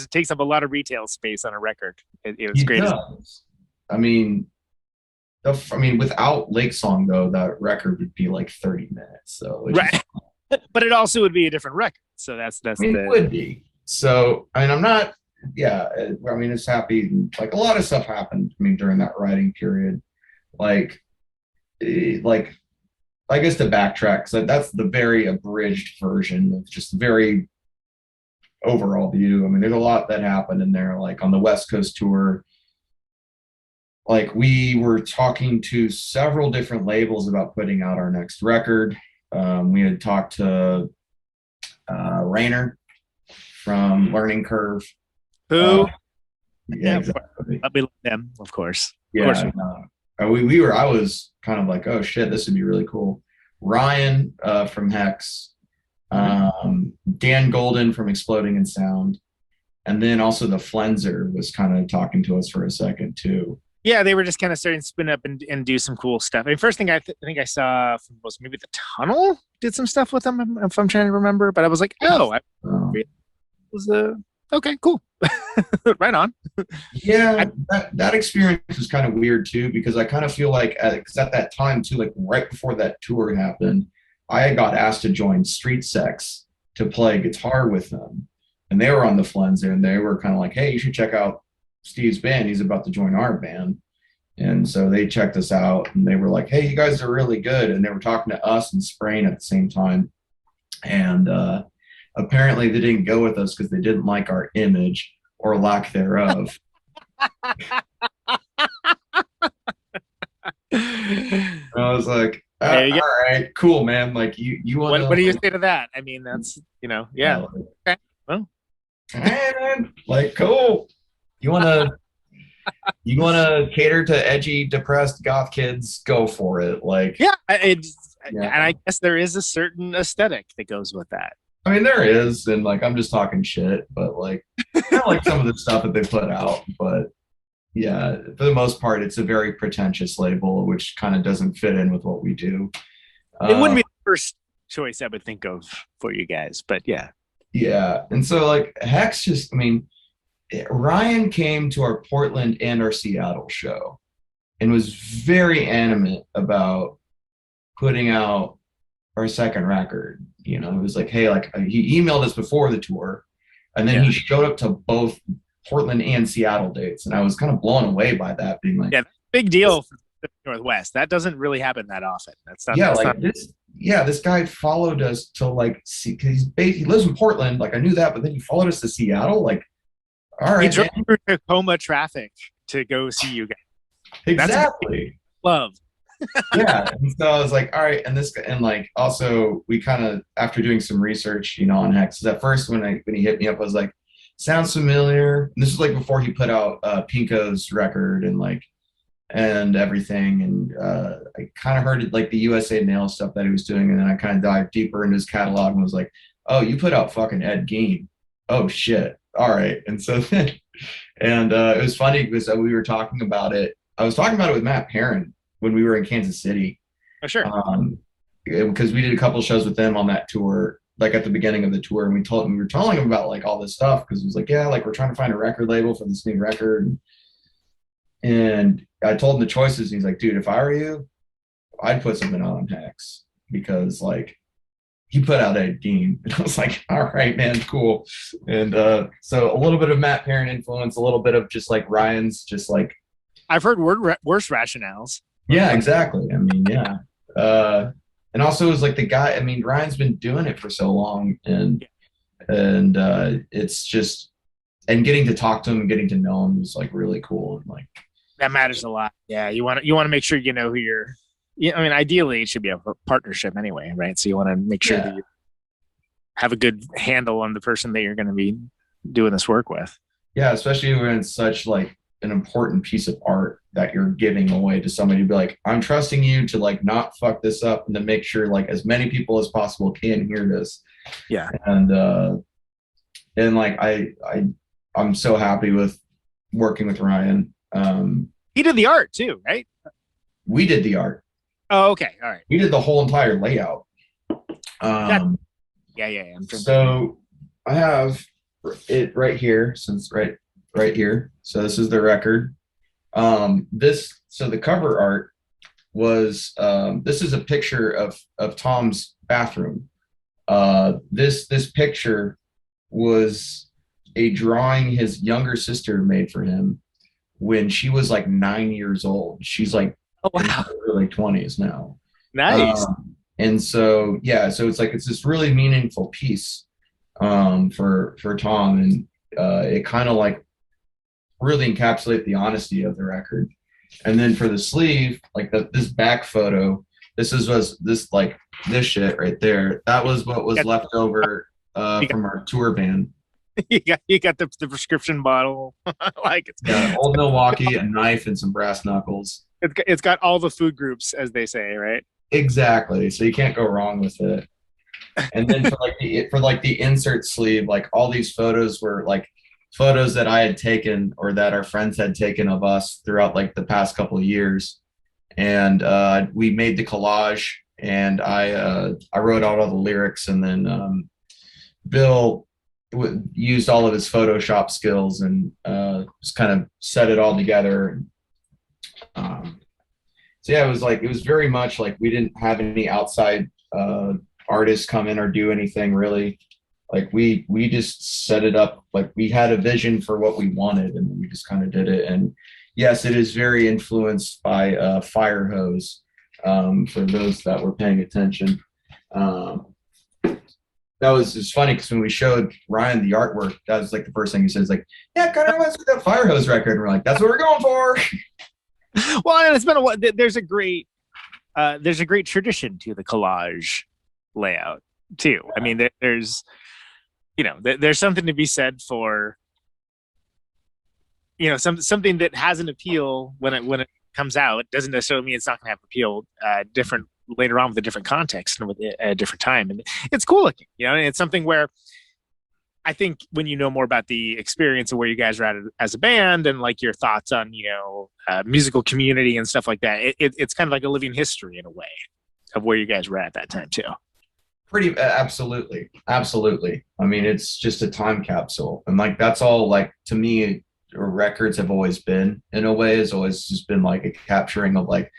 takes up a lot of retail space on a record. It was great. I mean, without Lake Song though, that record would be 30 minutes. So right. But it also would be a different record. So it would be. So I'm not. Yeah, it's happy. A lot of stuff happened. During that writing period, I guess to backtrack, so that's the very abridged version of just very overall view. There's a lot that happened in there. On the West Coast tour, we were talking to several different labels about putting out our next record. We had talked to Rainer from Learning Curve. Who? Yeah, exactly. We love them, of course. Yeah, of course. I was kind of oh shit, this would be really cool. Ryan from Hex, Dan Golden from Exploding in Sound, and then also the Flenser was kind of talking to us for a second too. Yeah, they were just kind of starting to spin up and do some cool stuff. First thing I think I saw was maybe the Tunnel did some stuff with them, if I'm trying to remember. But I was like, okay, cool. Right on. Yeah, that experience was kind of weird too, because I kind of feel because at that time too, right before that tour happened, I got asked to join Street Sex to play guitar with them. And they were on the Flenser, and they were kind of hey, you should check out Steve's band. He's about to join our band. And so they checked us out and they were like, hey, you guys are really good. And they were talking to us and spraying at the same time. And apparently they didn't go with us because they didn't like our image or lack thereof. I was like, all right, cool, man. Like you want what do you say to that? I mean, that's, yeah. Okay. Well, hey, man, like, cool. You want to cater to edgy, depressed goth kids? Go for it. Like, yeah, and I guess there is a certain aesthetic that goes with that. I mean, there is, and like, I'm just talking shit, but like, I like some of the stuff that they put out, but yeah, for the most part, it's a very pretentious label, which kind of doesn't fit in with what we do. It wouldn't be the first choice I would think of for you guys, but yeah. Yeah, and so like Hex just, I mean, Ryan came to our Portland and our Seattle show and was very animate about putting out our second record. It was like, hey, like he emailed us before the tour and then he showed up to both Portland and Seattle dates. And I was kind of blown away by that, being like, big deal for the Northwest. That doesn't really happen that often. That's not, this guy followed us to like see, because he lives in Portland. Like I knew that, but then he followed us to Seattle. Like, all right, he drove through Tacoma traffic to go see you guys. Exactly. Love. Yeah. And so I was like, all right. And like, also we kind of, after doing some research, on Hex, at first when he hit me up, I was like, sounds familiar. And this is like before he put out Pinko's record and everything. And I kind of heard it like the USA Nail stuff that he was doing. And then I kind of dived deeper into his catalog and was like, oh, you put out fucking Ed Gein. Oh shit. All right. And so then, it was funny because we were talking about it. I was talking about it with Matt Perrin when we were in Kansas City. Oh, sure. Because we did a couple shows with them on that tour, like at the beginning of the tour. And we were telling him about like all this stuff because it was like, yeah, like we're trying to find a record label for this new record. And I told him the choices. And he's like, dude, if I were you, I'd put something on Hex because like, he put out Ed Gein. And I was like, all right, man, cool. And so a little bit of Matt Perrin influence, a little bit of just like Ryan's, just like. I've heard worse rationales. Yeah, exactly. I mean, yeah. And also it was like the guy, I mean, Ryan's been doing it for so long and it's just, and getting to talk to him and getting to know him was like really cool. And like. That matters a lot. Yeah. You want to make sure you know who you're. Yeah, I mean, ideally, it should be a partnership anyway, right? So you want to make sure that you have a good handle on the person that you're going to be doing this work with. Yeah, especially when it's such like an important piece of art that you're giving away to somebody to be like, I'm trusting you to like not fuck this up and to make sure like as many people as possible can hear this. Yeah. And like I'm so happy with working with Ryan. He did the art too, right? We did the art. Oh, okay. All right. We did the whole entire layout. Yeah. So I have it right here, since right here. So this is the record. So the cover art was this is a picture of Tom's bathroom. This picture was a drawing his younger sister made for him when she was like 9 years old. She's like in her early 20s now. Nice. And so so it's this really meaningful piece for Tom, and it kind of like really encapsulate the honesty of the record. And then for the sleeve, like this back photo, this shit right there. That was what was left over from our tour van. You got the prescription bottle. Like it's got Old Milwaukee, a knife, and some brass knuckles. It's got all the food groups, as they say, right? Exactly. So you can't go wrong with it. And then for the insert sleeve, like all these photos were like photos that I had taken or that our friends had taken of us throughout like the past couple of years. And we made the collage, and I wrote out all the lyrics, and then Bill used all of his Photoshop skills and just kind of set it all together. So yeah, it was very much like we didn't have any outside artists come in or do anything really. Like we just set it up, like we had a vision for what we wanted, and we just kind of did it. And yes, it is very influenced by Fire Hose, for those that were paying attention. That was just funny because when we showed Ryan the artwork, that was like the first thing he says, like, yeah, kind of reminds me of that Fire Hose record. And we're like, that's what we're going for. Well, and it's been a while. There's a great tradition to the collage layout too. I mean, there's something to be said for, something that has an appeal when it comes out. It doesn't necessarily mean it's not going to have appeal different later on with a different context and with a different time. And it's cool looking, and it's something where I think when you know more about the experience of where you guys are at as a band and like your thoughts on, musical community and stuff like that, it's kind of like a living history in a way of where you guys were at that time too. Pretty absolutely. I mean, it's just a time capsule. And like, that's all, like, to me, records have always been, in a way, has always just been like a capturing of like,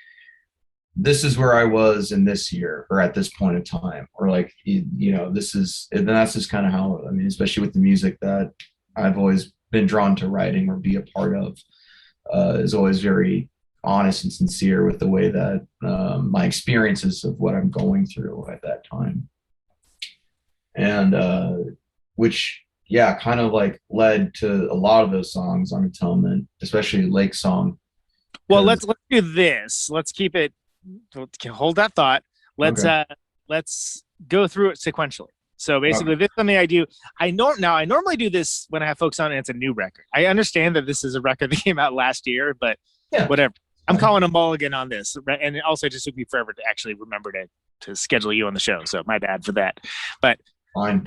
this is where I was in this year or at this point in time, or like, this is, and that's just kind of how, I mean, especially with the music that I've always been drawn to writing or be a part of, is always very honest and sincere with the way that my experiences of what I'm going through at that time. And which, yeah, kind of like led to a lot of those songs on Atonement, especially Lake Song. Well, let's do this. Let's keep it. Hold that thought. Let's go through it sequentially. So basically, This is something I do. I normally do this when I have folks on and it's a new record. I understand that this is a record that came out last year, but whatever. I'm calling a mulligan on this, and it also just took me forever to actually remember to schedule you on the show. So my bad for that. But fine.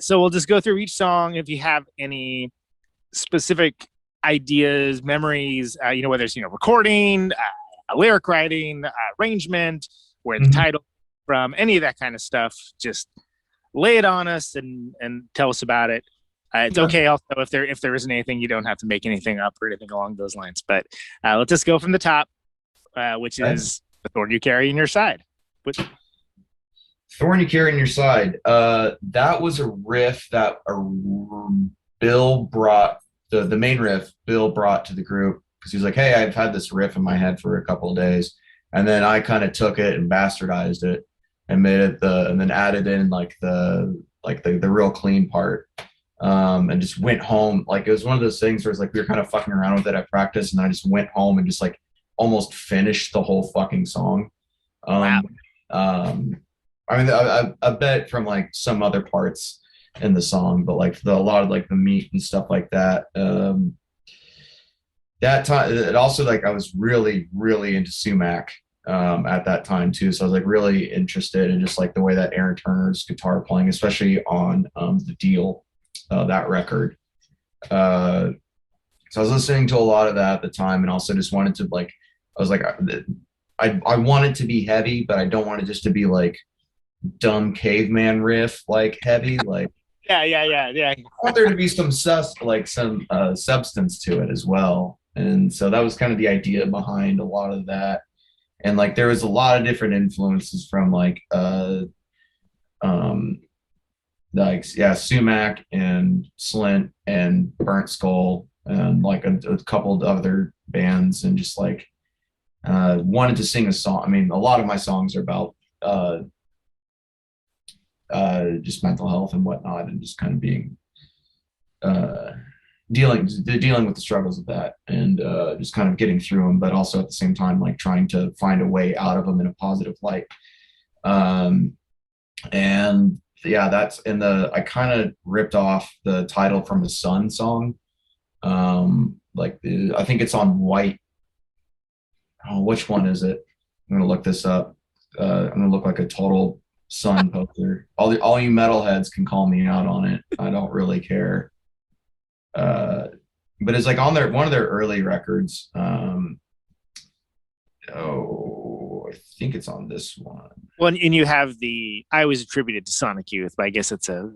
So we'll just go through each song. If you have any specific ideas, memories, whether it's recording, lyric writing, arrangement, where the title from, any of that kind of stuff, just lay it on us and tell us about it. It's okay also if there isn't anything, you don't have to make anything up or anything along those lines. But let's just go from the top, which is The Thorn You Carry in Your Side. Thorn You Carry in Your Side. That was a riff that Bill brought, the main riff Bill brought to the group, because he's like, hey, I've had this riff in my head for a couple of days. And then I kind of took it and bastardized it and made it and then added in the real clean part. And just went home. Like, it was one of those things where it's like we were kind of fucking around with it at practice, and I just went home and just like almost finished the whole fucking song. Wow. I mean, I bet from like some other parts in the song, but like a lot of like the meat and stuff like that. That time, it also, like, I was really, really into sumac at that time too. So I was like really interested in just like the way that Aaron Turner's guitar playing, especially on the Deal. That record. So I was listening to a lot of that at the time, and also just wanted to like, I was like, I want it to be heavy, but I don't want it just to be like dumb caveman riff, like heavy, like yeah. I want there to be some substance to it as well. And so that was kind of the idea behind a lot of that. And like there was a lot of different influences from sumac and Slint and Burnt Skull and like a couple of other bands, and just like wanted to sing a song. I mean, a lot of my songs are about just mental health and whatnot, and just kind of being dealing with the struggles of that, and just kind of getting through them, but also at the same time like trying to find a way out of them in a positive light. And yeah, that's in I kind of ripped off the title from the Sun song. I think it's on White. Oh, which one is it? I'm gonna look this up. I'm gonna look like a total Sun poster. All you metalheads can call me out on it. I don't really care. But it's like on one of their early records. I think it's on this one. Well, and you have I always attributed to Sonic Youth, but I guess it's a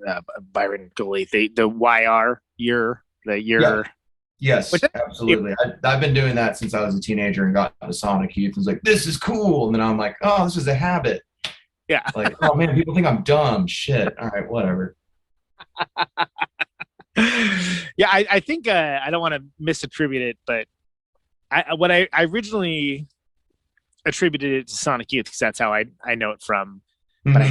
Byron Goley, the YR year, the year. Yeah. Yes, absolutely. I've been doing that since I was a teenager and got to Sonic Youth. I was like, this is cool. And then I'm like, oh, this is a habit. Yeah. Like, oh man, people think I'm dumb. Shit. All right, whatever. Yeah, I think I don't want to misattribute it, but I originally attributed it to Sonic Youth because that's how I know it from. But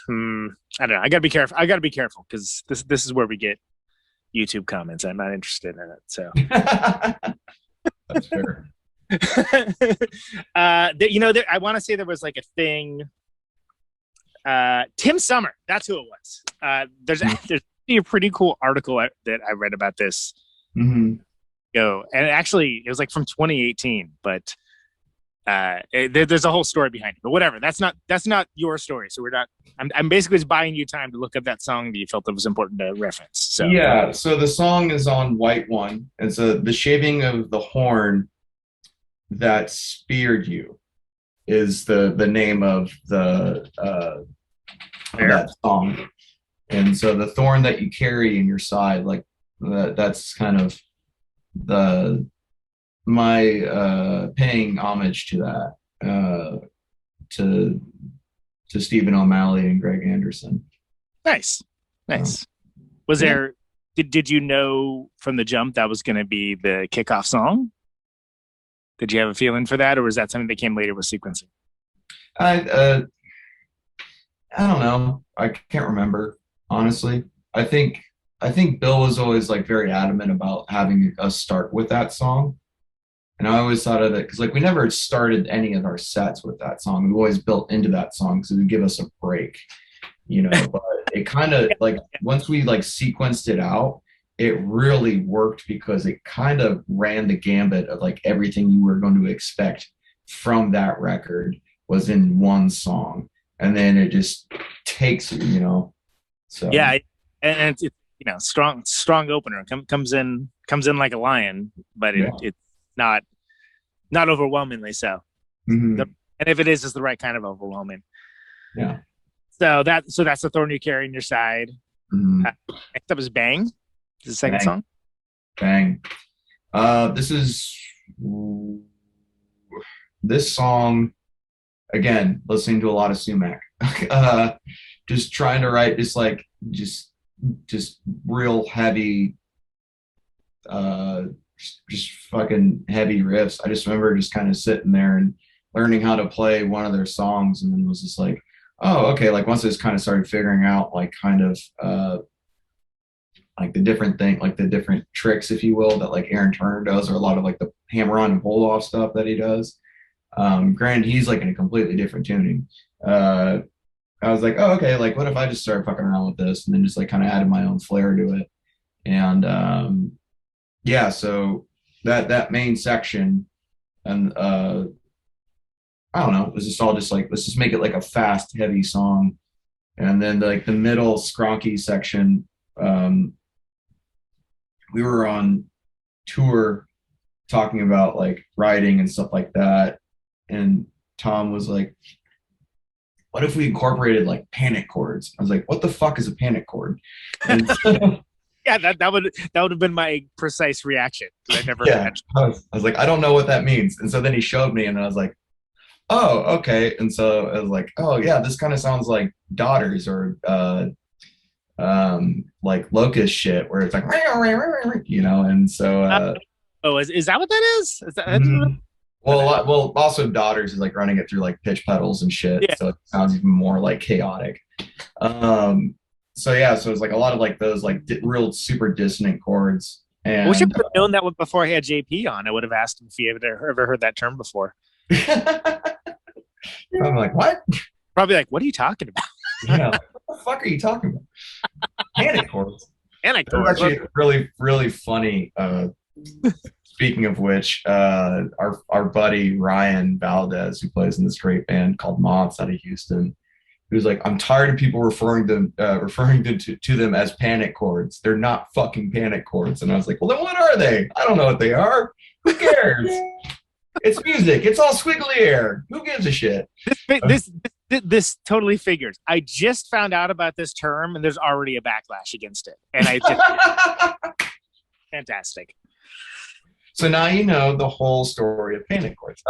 Mhm. I don't know. I gotta be careful. I gotta be careful because this is where we get YouTube comments. I'm not interested in it. So That's fair. I want to say there was like a thing. Tim Summer, that's who it was. There's a pretty cool article that I read about this. Mhm. And actually, it was like from 2018, but there's a whole story behind it. But whatever, that's not your story. So we're not. I'm basically just buying you time to look up that song that you felt it was important to reference. So Yeah, so the song is on White One. And so the shaving of the horn that speared you is the name of that song. And so the thorn that you carry in your side, like that's kind of my paying homage to that, to Stephen O'Malley and Greg Anderson. Nice. Was there? Did you know from the jump that was going to be the kickoff song? Did you have a feeling for that, or was that something that came later with sequencing? I don't know. I can't remember, honestly. I think Bill was always like very adamant about having us start with that song. And I always thought of it because like we never started any of our sets with that song. We always built into that song because it would give us a break, but it kind of like once we like sequenced it out, it really worked because it kind of ran the gambit of like everything you were going to expect from that record was in one song. And then it just takes you. So yeah, and it's strong opener. Comes in like a lion, but it's not overwhelmingly so. Mm-hmm. And if it is, it's the right kind of overwhelming. Yeah. So that's the thorn you carry in your side. Mm-hmm. Next up is Bang. This is the second song. Bang. This song, again, listening to a lot of Sumac. Just trying to write just real heavy, just fucking heavy riffs. I just remember just kind of sitting there and learning how to play one of their songs, and then was just like, oh, okay. Like once I just kind of started figuring out like kind of like the different tricks, if you will, that like Aaron Turner does, or a lot of like the hammer on and pull off stuff that he does. Granted, he's like in a completely different tuning. I was like, oh, okay, like what if I just started fucking around with this and then just like kind of added my own flair to it. And yeah, so that main section, and I don't know, it was just all just like, let's just make it like a fast, heavy song. And then like the middle skronky section, we were on tour talking about like writing and stuff like that. And Tom was like, what if we incorporated like panic chords? I was like, what the fuck is a panic chord? And so, yeah, that would have been my precise reaction. I never I was like, I don't know what that means. And so then he showed me and I was like, oh, okay. And so I was like, oh yeah, this kind of sounds like Daughters or like Locust shit where it's like, and so is that what that is? Is that well, also Daughters is like running it through like pitch pedals and shit, so it sounds even more like chaotic. So it's like a lot of like those like real super dissonant chords. And I wish I would have known that one before I had JP on. I would have asked him if he ever heard that term before. I'm like, what? Probably like, what are you talking about? Yeah, what the fuck are you talking about? Panic chords. Panic chords. Actually, really, really funny. Speaking of which, our buddy Ryan Valdez, who plays in this great band called Moths out of Houston, he was like, I'm tired of people referring to them as panic chords. They're not fucking panic chords. And I was like, well, then what are they? I don't know what they are. Who cares? It's music. It's all squiggly air. Who gives a shit? This totally figures. I just found out about this term, and there's already a backlash against it. And I just fantastic. So now you know the whole story of panic chords.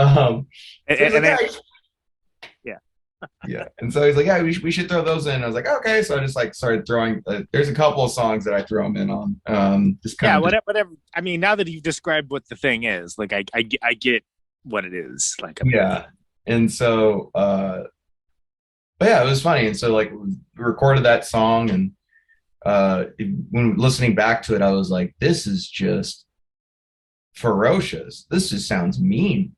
Yeah. And so he's like, yeah, we should throw those in. I was like, okay. So I just like started throwing, there's a couple of songs that I throw them in on. Just kind Yeah, of whatever. I mean, now that you've described what the thing is, like I get what it is. Like, yeah. And so, but yeah, it was funny. And so like we recorded that song, and when listening back to it, I was like, this is just ferocious. This just sounds mean.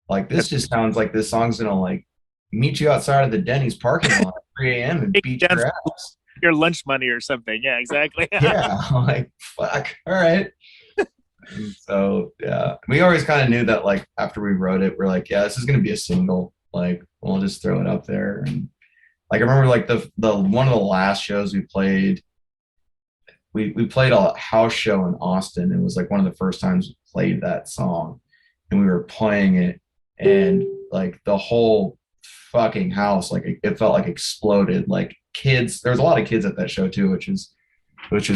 Like this just sounds like this song's gonna like meet you outside of the Denny's parking lot at 3 a.m. and beat your ass. Your lunch money or something. Yeah, exactly. Yeah, I'm like, fuck. All right. And so yeah, we always kind of knew that like after we wrote it, we're like, yeah, this is gonna be a single. Like we'll just throw it up there. And like I remember like the one of the last shows we played, we played a house show in Austin. It was like one of the first times we played that song, and we were playing it, and like the whole fucking house, like it felt like exploded. Like kids, there was a lot of kids at that show too, which is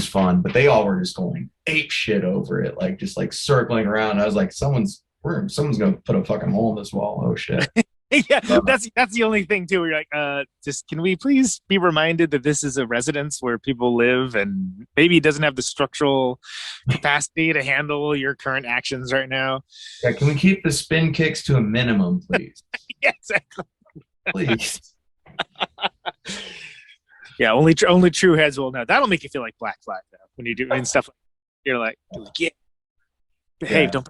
fun, but they all were just going ape shit over it, like just like circling around. I was like, someone's gonna put a fucking hole in this wall. Oh shit. Yeah, that's the only thing too, where you're like, just can we please be reminded that this is a residence where people live, and maybe it doesn't have the structural capacity to handle your current actions right now. Yeah, can we keep the spin kicks to a minimum, please? Yeah, exactly. Please. Yeah, only true heads will know. That'll make you feel like Black Flag though, when you do and stuff. You're like, yeah, behave, don't.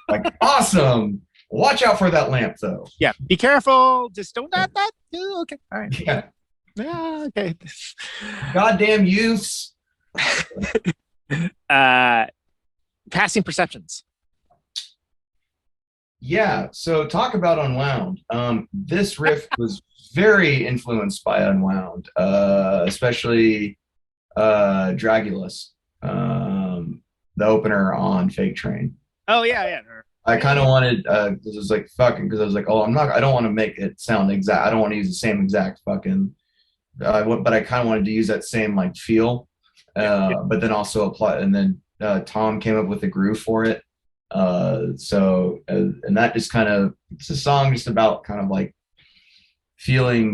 Like, awesome. Watch out for that lamp, though. Yeah, be careful. Just don't that. Okay, all right. Yeah. Yeah, okay. Goddamn youths. Passing perceptions. Yeah. So talk about Unwound. This riff was very influenced by Unwound, especially Dragulus, the opener on Fake Train. Oh yeah. I kind of wanted, this was like fucking, because I was like, oh, I don't want to make it sound exact. I don't want to use the same exact fucking, but I kind of wanted to use that same like feel, but then also apply. And then Tom came up with a groove for it. And that just kind of, it's a song just about kind of like feeling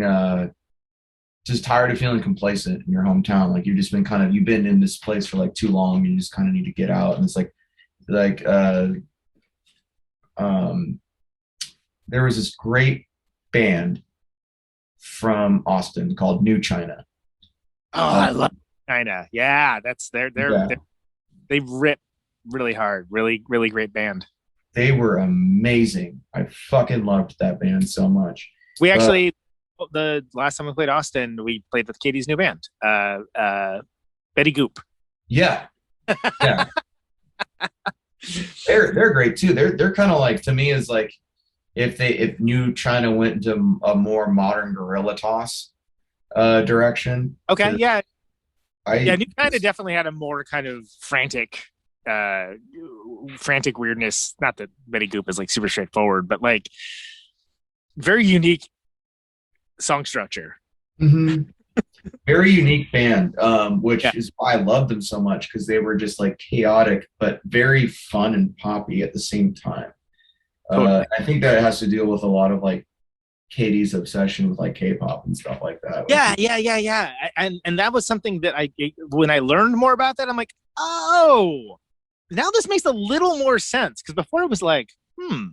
just tired of feeling complacent in your hometown. Like you've been in this place for like too long. You just kind of need to get out. And it's like there was this great band from Austin called New China. Oh, I love China. Yeah, that's they rip really hard. Really, really great band. They were amazing. I fucking loved that band so much. We actually, the last time we played Austin, we played with Katie's new band, Betty Goop. Yeah. Yeah. They're great too. They're kind of like, to me, is like if New China went into a more modern Gorilla Toss direction. Okay, yeah. New China definitely had a more kind of frantic weirdness. Not that Betty Goop is like super straightforward, but like very unique song structure. Mm-hmm. Very unique band, which is why I loved them so much, because they were just like chaotic but very fun and poppy at the same time. Totally. I think that has to deal with a lot of like Katie's obsession with like K-pop and stuff like that. Yeah. And that was something that when I learned more about that, I'm like, oh, now this makes a little more sense, because before it was like, You're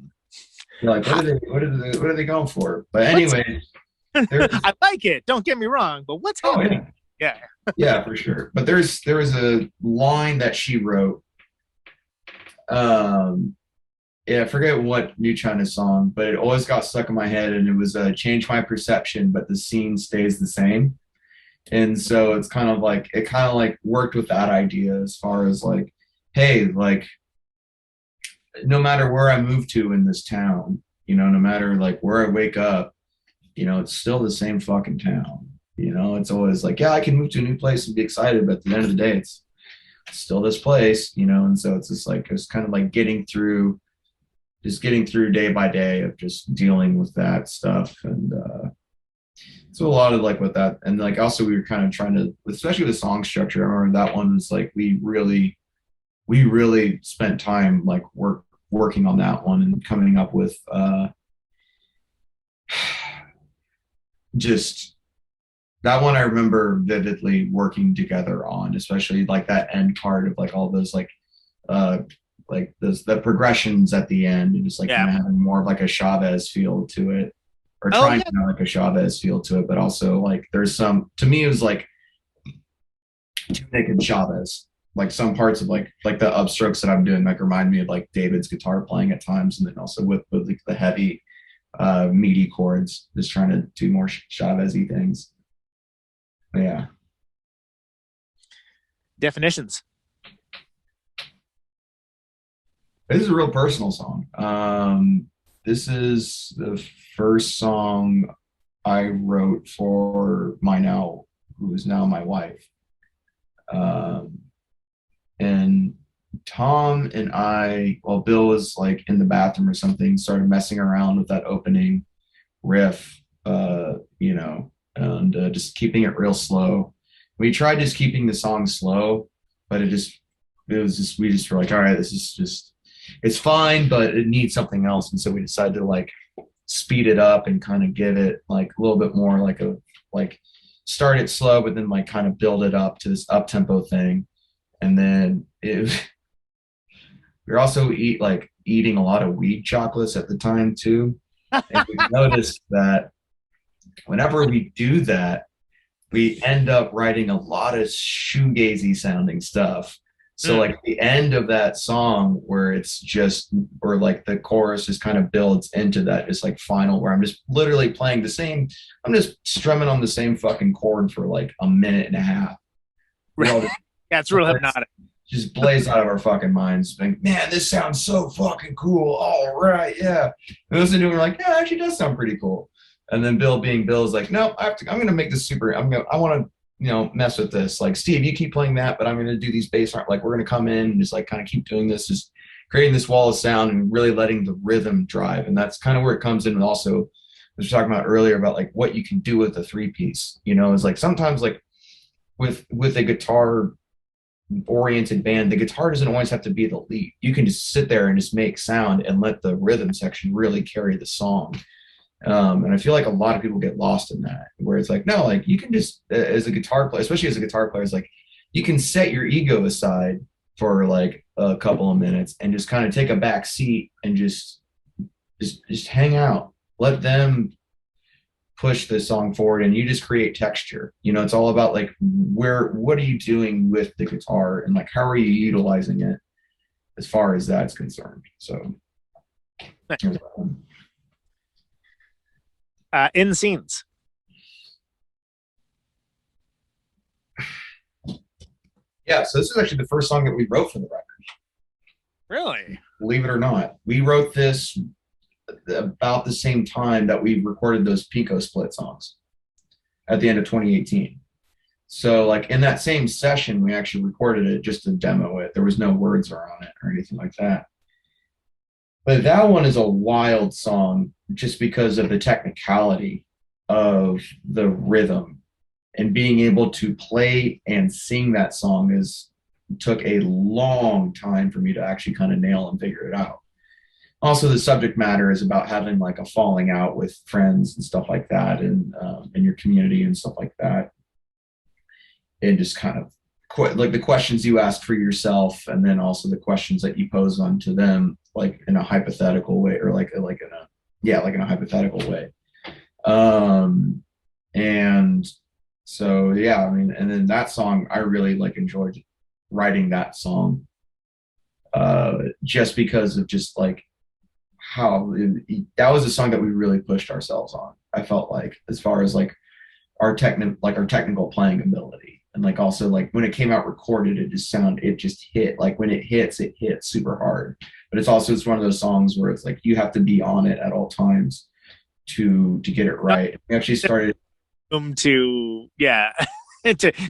like, what are they going for? But anyway. I like it. Don't get me wrong, but what's happening? Yeah. Yeah, for sure. But there was a line that she wrote. I forget what New China song, but it always got stuck in my head, and it was "Change my perception, but the scene stays the same." And so it kind of like worked with that idea as far as like, hey, like no matter where I move to in this town, no matter like where I wake up, it's still the same fucking town. It's always like, yeah, I can move to a new place and be excited, but at the end of the day, it's still this place, and so it's just like, it's kind of like getting through day by day of just dealing with that stuff. And so a lot of like with that, and like also we were kind of trying to, especially with the song structure, I remember that one was like, we really spent time like working on that one and coming up with just that one I remember vividly working together on, especially like that end part of like all those like those the progressions at the end and just like kind of having more of like a Chavez feel to it, or trying to have like a Chavez feel to it, but also like there's some, to me it was like too naked Chavez. Like some parts of like the upstrokes that I'm doing like remind me of like David's guitar playing at times, and then also with like the heavy meaty chords, just trying to do more Chavez-y things. But yeah. Definitions. This is a real personal song. This is the first song I wrote for who is now my wife. And Tom and I, while Bill was like in the bathroom or something, started messing around with that opening riff, and just keeping it real slow. We tried just keeping the song slow, but we just were like, all right, this is just, it's fine, but it needs something else. And so we decided to like speed it up and kind of give it like a little bit more like start it slow, but then like kind of build it up to this up tempo thing. And then we were also eating a lot of weed chocolates at the time too. And we noticed that whenever we do that, we end up writing a lot of shoegazy sounding stuff. So like the end of that song where like the chorus just kind of builds into that just like final, where I'm just literally playing I'm just strumming on the same fucking chord for like a minute and a half. Yeah, it's real hypnotic. Just blaze out of our fucking minds. Like, man, this sounds so fucking cool. All right, yeah. And listen to it, we're like, yeah, it actually does sound pretty cool. And then Bill is like, no, I'm gonna make this super. I want to, mess with this. Like, Steve, you keep playing that, but I'm gonna do these bass. Like, we're gonna come in and just like kind of keep doing this, just creating this wall of sound and really letting the rhythm drive. And that's kind of where it comes in. And also, we were talking about earlier about like what you can do with a 3-piece. Is like sometimes like with a guitar oriented band, the guitar doesn't always have to be the lead. You can just sit there and just make sound and let the rhythm section really carry the song. And I feel like a lot of people get lost in that, where it's like, no, like you can just, as a guitar player, especially as a guitar player, it's like you can set your ego aside for like a couple of minutes and just kind of take a back seat and just hang out, let them push the song forward, and you just create texture. It's all about like what are you doing with the guitar, and like how are you utilizing it as far as that's concerned. So in scenes. Yeah, so this is actually the first song that we wrote for the record. Really? Believe it or not. We wrote this about the same time that we recorded those Pinko split songs at the end of 2018. So like in that same session, we actually recorded it just to demo it. There was no words around it or anything like that. But that one is a wild song just because of the technicality of the rhythm, and being able to play and sing that song took a long time for me to actually kind of nail and figure it out. Also, the subject matter is about having like a falling out with friends and stuff like that, and in your community and stuff like that, and just kind of like the questions you ask for yourself, and then also the questions that you pose onto them, like in a hypothetical way, or in a hypothetical way. And so yeah, I mean, and then that song, I really like enjoyed writing that song, just because of just like how that was a song that we really pushed ourselves on. I felt like, as far as like our technical playing ability, and like also like when it came out recorded, it just hit, like when it hits super hard. But it's one of those songs where it's like you have to be on it at all times to get it right. We actually started to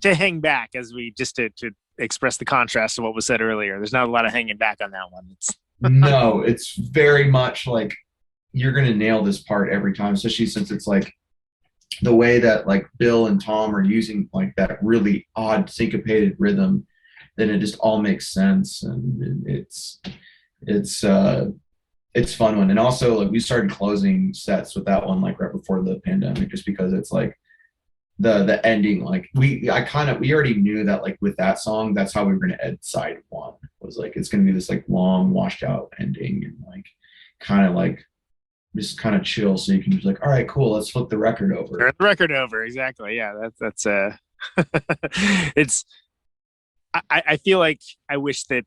hang back, as we just to express the contrast to what was said earlier. There's not a lot of hanging back on that one. No, it's very much like you're going to nail this part every time, especially since it's like the way that like Bill and Tom are using like that really odd syncopated rhythm, then it just all makes sense. And it's it's fun one. And also like we started closing sets with that one like right before the pandemic, just because it's like the ending, like we already knew that like with that song, that's how we were gonna end side one, was like it's gonna be this like long washed out ending and like kind of like just kind of chill, so you can just like, all right, cool, let's flip the record over. Turn the record over, exactly. Yeah, that's it's I feel like I wish that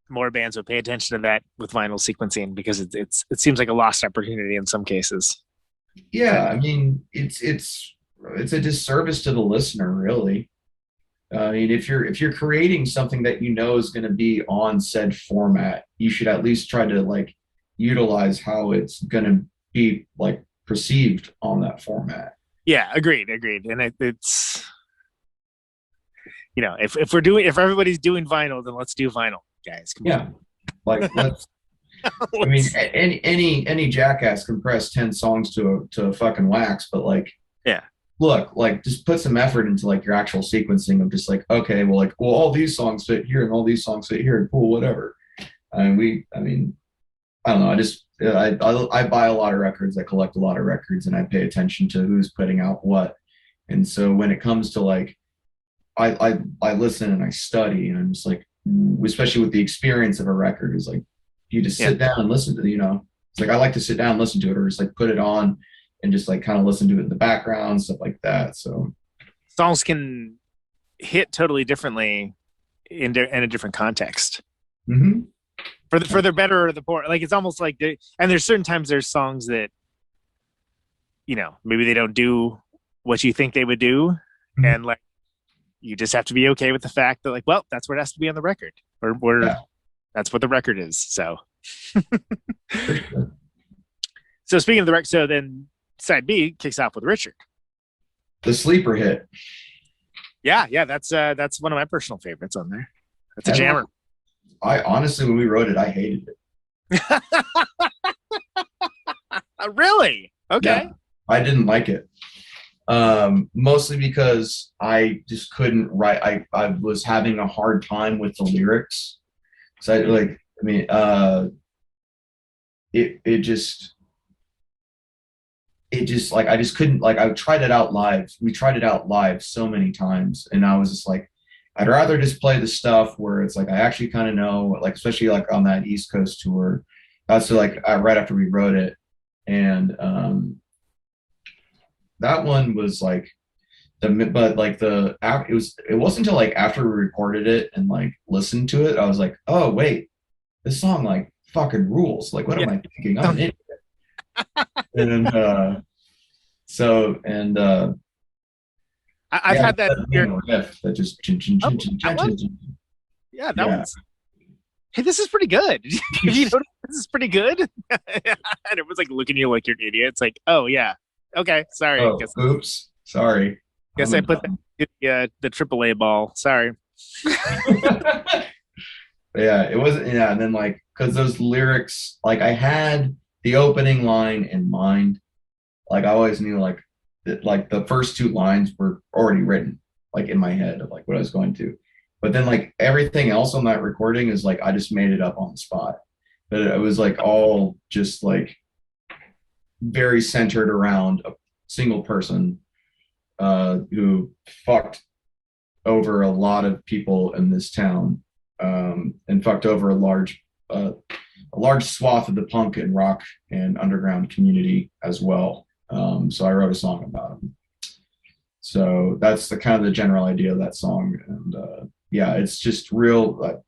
more bands would pay attention to that with vinyl sequencing, because it seems like a lost opportunity in some cases. Yeah, I mean, it's a disservice to the listener, really. I mean, if you're creating something that you know is going to be on said format, you should at least try to like utilize how it's going to be like perceived on that format. Yeah, agreed. And it's, you know, if everybody's doing vinyl, then let's do vinyl, guys. Come on. Like let's. I mean, any jackass can press 10 songs to a fucking wax, but like, yeah. Look, like just put some effort into like your actual sequencing of just like, okay, well, all these songs fit here and all these songs fit here, and cool, whatever. I don't know. I buy a lot of records. I collect a lot of records, and I pay attention to who's putting out what. And so when it comes to like, I listen and I study, and I'm just like, especially with the experience of a record, is like, you just sit down and listen to, you know, it's like I like to sit down and listen to it, or just like put it on and just like kind of listen to it in the background, stuff like that. So songs can hit totally differently in a different context. Mm-hmm. For the better or the poor. Like it's almost like and there's certain times there's songs that, you know, maybe they don't do what you think they would do, mm-hmm. and like you just have to be okay with the fact that like, well, that's what has to be on the record, or that's what the record is. So so speaking of the record, so then side B kicks off with Richard, the sleeper hit. Yeah, that's one of my personal favorites on there. That's a jammer. I honestly, when we wrote it, I hated it. Really? Okay. Yeah, I didn't like it. Mostly because I just couldn't write. I was having a hard time with the lyrics. So it just like, I just couldn't, like, I tried it out live. We tried it out live so many times, and I was just like, I'd rather just play the stuff where it's like I actually kind of know, like especially like on that East Coast tour. That's like right after we wrote it, and that one was like it wasn't until like after we recorded it and like listened to it, I was like, oh wait, this song like fucking rules. Like what am I thinking? I'm an idiot. I've had that riff that just that one's, hey, this is pretty good. You know, this is pretty good. And it was like looking at you like you're an idiot. It's like, oh yeah, okay, sorry. Oops, sorry. Guess I put the AAA ball. Sorry. Yeah, it wasn't. Yeah, and then like because those lyrics, like I had the opening line in mind. Like I always knew like that, like the first two lines were already written like in my head of like what I was going to. But then like everything else on that recording is like I just made it up on the spot. But it was like all just like very centered around a single person who fucked over a lot of people in this town, and fucked over a large swath of the punk and rock and underground community as well. So I wrote a song about him. So that's the kind of the general idea of that song. And yeah, it's just real.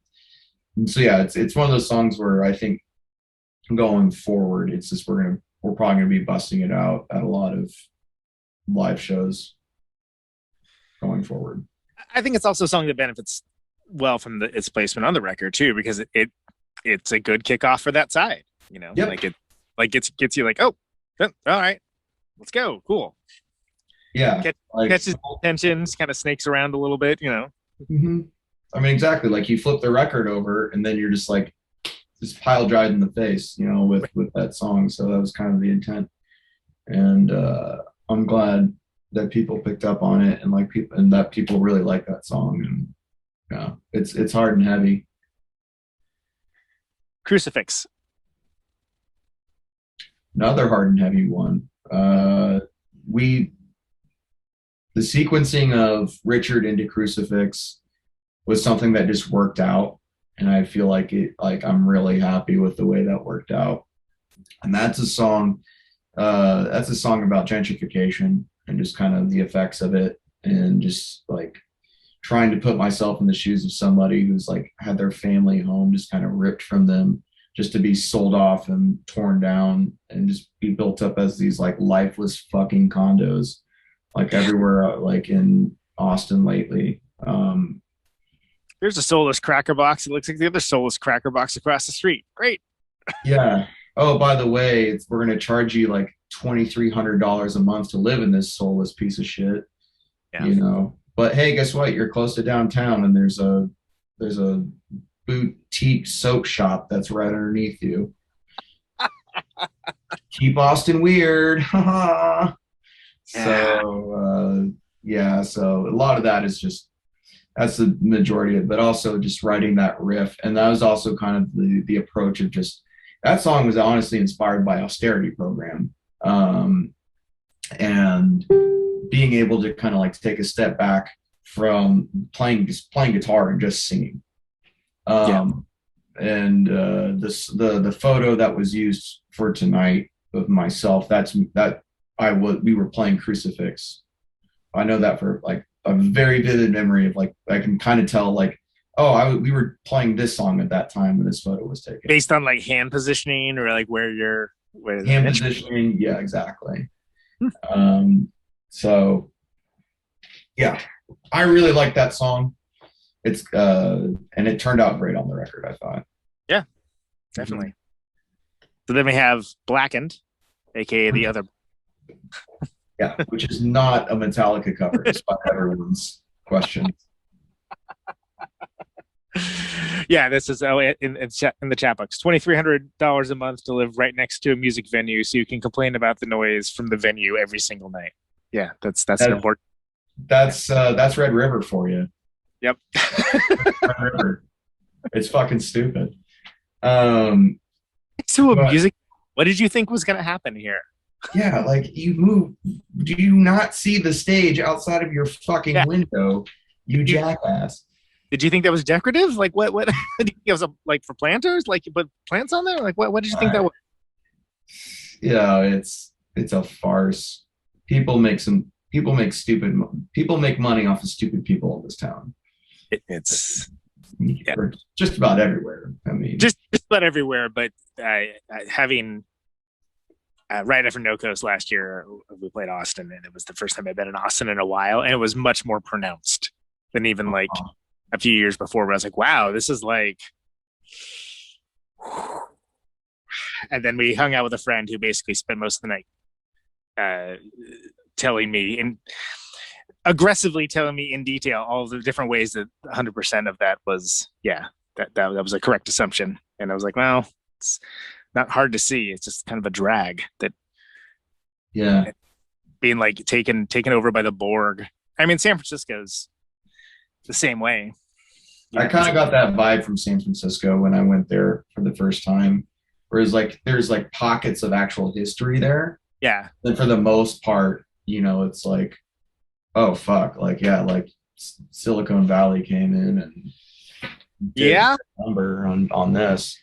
So yeah, it's one of those songs where I think going forward, it's just we're probably gonna be busting it out at a lot of live shows going forward. I think it's also a song that benefits well from its placement on the record too, because it's a good kickoff for that side. You know, yep. like it gets you like, oh, all right, let's go, cool. Yeah, catches attention, kind of snakes around a little bit, you know. Mm-hmm. I mean, exactly. Like you flip the record over, and then you're just like, just pile drive in the face, you know, with that song. So that was kind of the intent, and I'm glad that people picked up on it, and that people really like that song. And yeah, it's hard and heavy. Crucifix. another hard and heavy one. The sequencing of Richard into Crucifix was something that just worked out, and I feel like I'm really happy with the way that worked out. And that's a song about gentrification and just kind of the effects of it, and just like trying to put myself in the shoes of somebody who's like had their family home just kind of ripped from them, just to be sold off and torn down and just be built up as these like lifeless fucking condos like everywhere, like in Austin lately. There's a soulless cracker box. It looks like the other soulless cracker box across the street. Great. Yeah. Oh, by the way, we're going to charge you like $2,300 a month to live in this soulless piece of shit. Yeah. You know, but hey, guess what? You're close to downtown, and there's a boutique soap shop that's right underneath you. Keep Austin weird. So so a lot of that is just, that's the majority of it, but also just writing that riff. And that was also kind of the approach of just, that song was honestly inspired by Austerity Program. And being able to kind of like take a step back from playing guitar and just singing. And the photo that was used for tonight of myself, we were playing Crucifix. I know that for like a very vivid memory of like, I can kind of tell like, we were playing this song at that time when this photo was taken. Based on like hand positioning or like where hand positioning. Yeah, exactly. So yeah, I really like that song. It's and it turned out great on the record, I thought. Yeah, definitely. So then we have Blackened, aka the other. Yeah, which is not a Metallica cover, despite everyone's questions. Yeah, this is in the chat box. $2,300 a month to live right next to a music venue, so you can complain about the noise from the venue every single night. Yeah, that's important. That's Red River for you. Yep. Red River. It's fucking stupid. To a music. What did you think was going to happen here? Yeah, like you move. Do you not see the stage outside of your fucking window? You jackass. Did you think that was decorative? Like what? Did you think it was like for planters? Like you put plants on there? Like what did you think that was? Yeah, it's a farce. People make money off of stupid people in this town. It's just about everywhere. I mean, just about everywhere. But having right after No Coast last year, we played Austin, and it was the first time I've been in Austin in a while, and it was much more pronounced than even like a few years before, where I was like, wow, this is like. And then we hung out with a friend who basically spent most of the night telling me and aggressively telling me in detail all the different ways that 100% of that was, that was a correct assumption. And I was like, well, it's not hard to see. It's just kind of a drag that, being like taken over by the Borg. I mean, San Francisco's the same way. I kind of got that vibe from San Francisco when I went there for the first time. Whereas like there's like pockets of actual history there. Yeah. And for the most part, it's like, oh fuck, like like Silicon Valley came in and did a number on this,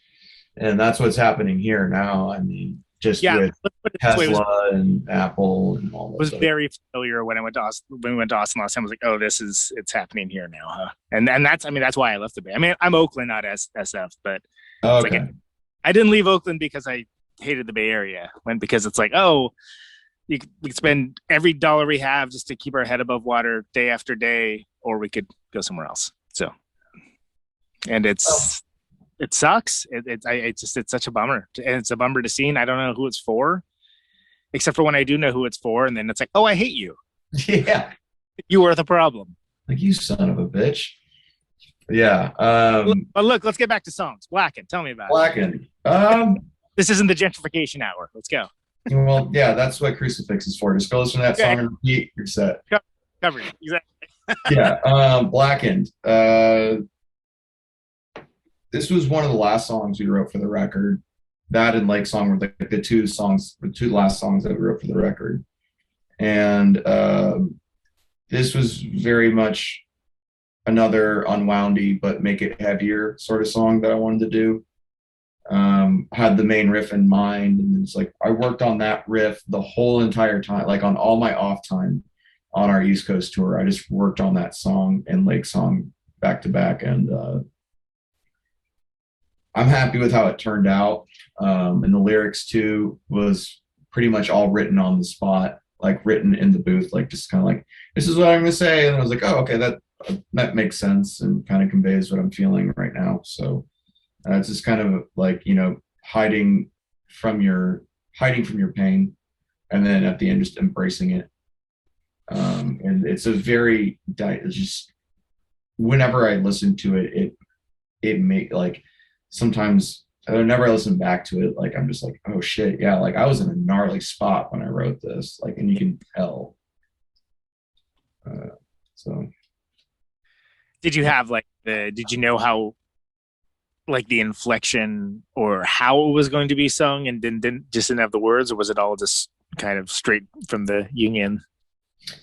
and that's what's happening here now. I mean, just with Tesla and Apple and all that. Was very familiar when I went to Austin. When we went to Austin last time, I was like, oh, it's happening here now, huh? And that's why I left the Bay. I mean, I'm Oakland, not SF, but it's like I didn't leave Oakland because I hated the Bay Area. Went because it's like, oh, we could spend every dollar we have just to keep our head above water day after day, or we could go somewhere else. So, and it sucks. It's such a bummer, and it's a bummer to see. And I don't know who it's for, except for when I do know who it's for, and then it's like, oh, I hate you. Yeah, you are the problem. Like, you son of a bitch. Yeah. But look, let's get back to songs. Blackened. Tell me about Blackened. This isn't the gentrification hour. Let's go. Well, yeah, that's what Crucifix is for. Just go listen to that song and repeat. You're set. Covered. Exactly. Yeah. Blackened. This was one of the last songs we wrote for the record. that and Lake Song were like the two last songs that we wrote for the record. And this was very much another unwoundy but make it heavier sort of song that I wanted to do. Had the main riff in mind, and it's like I worked on that riff the whole entire time, like on all my off time on our East Coast tour. I just worked on that song and Lake Song back to back, and I'm happy with how it turned out. And the lyrics too was pretty much all written on the spot, like written in the booth, like just kind of like, this is what I'm gonna say, and I was like, oh, okay, that makes sense and kind of conveys what I'm feeling right now. So it's just kind of like, you know, hiding from your pain, and then at the end just embracing it. And it's a very just whenever I listen to it, it make like sometimes whenever I listen back to it, like I'm just like, oh shit, yeah, like I was in a gnarly spot when I wrote this, like, and you can tell. So did you have like did you know how like the inflection or how it was going to be sung and didn't have the words, or was it all just kind of straight from the union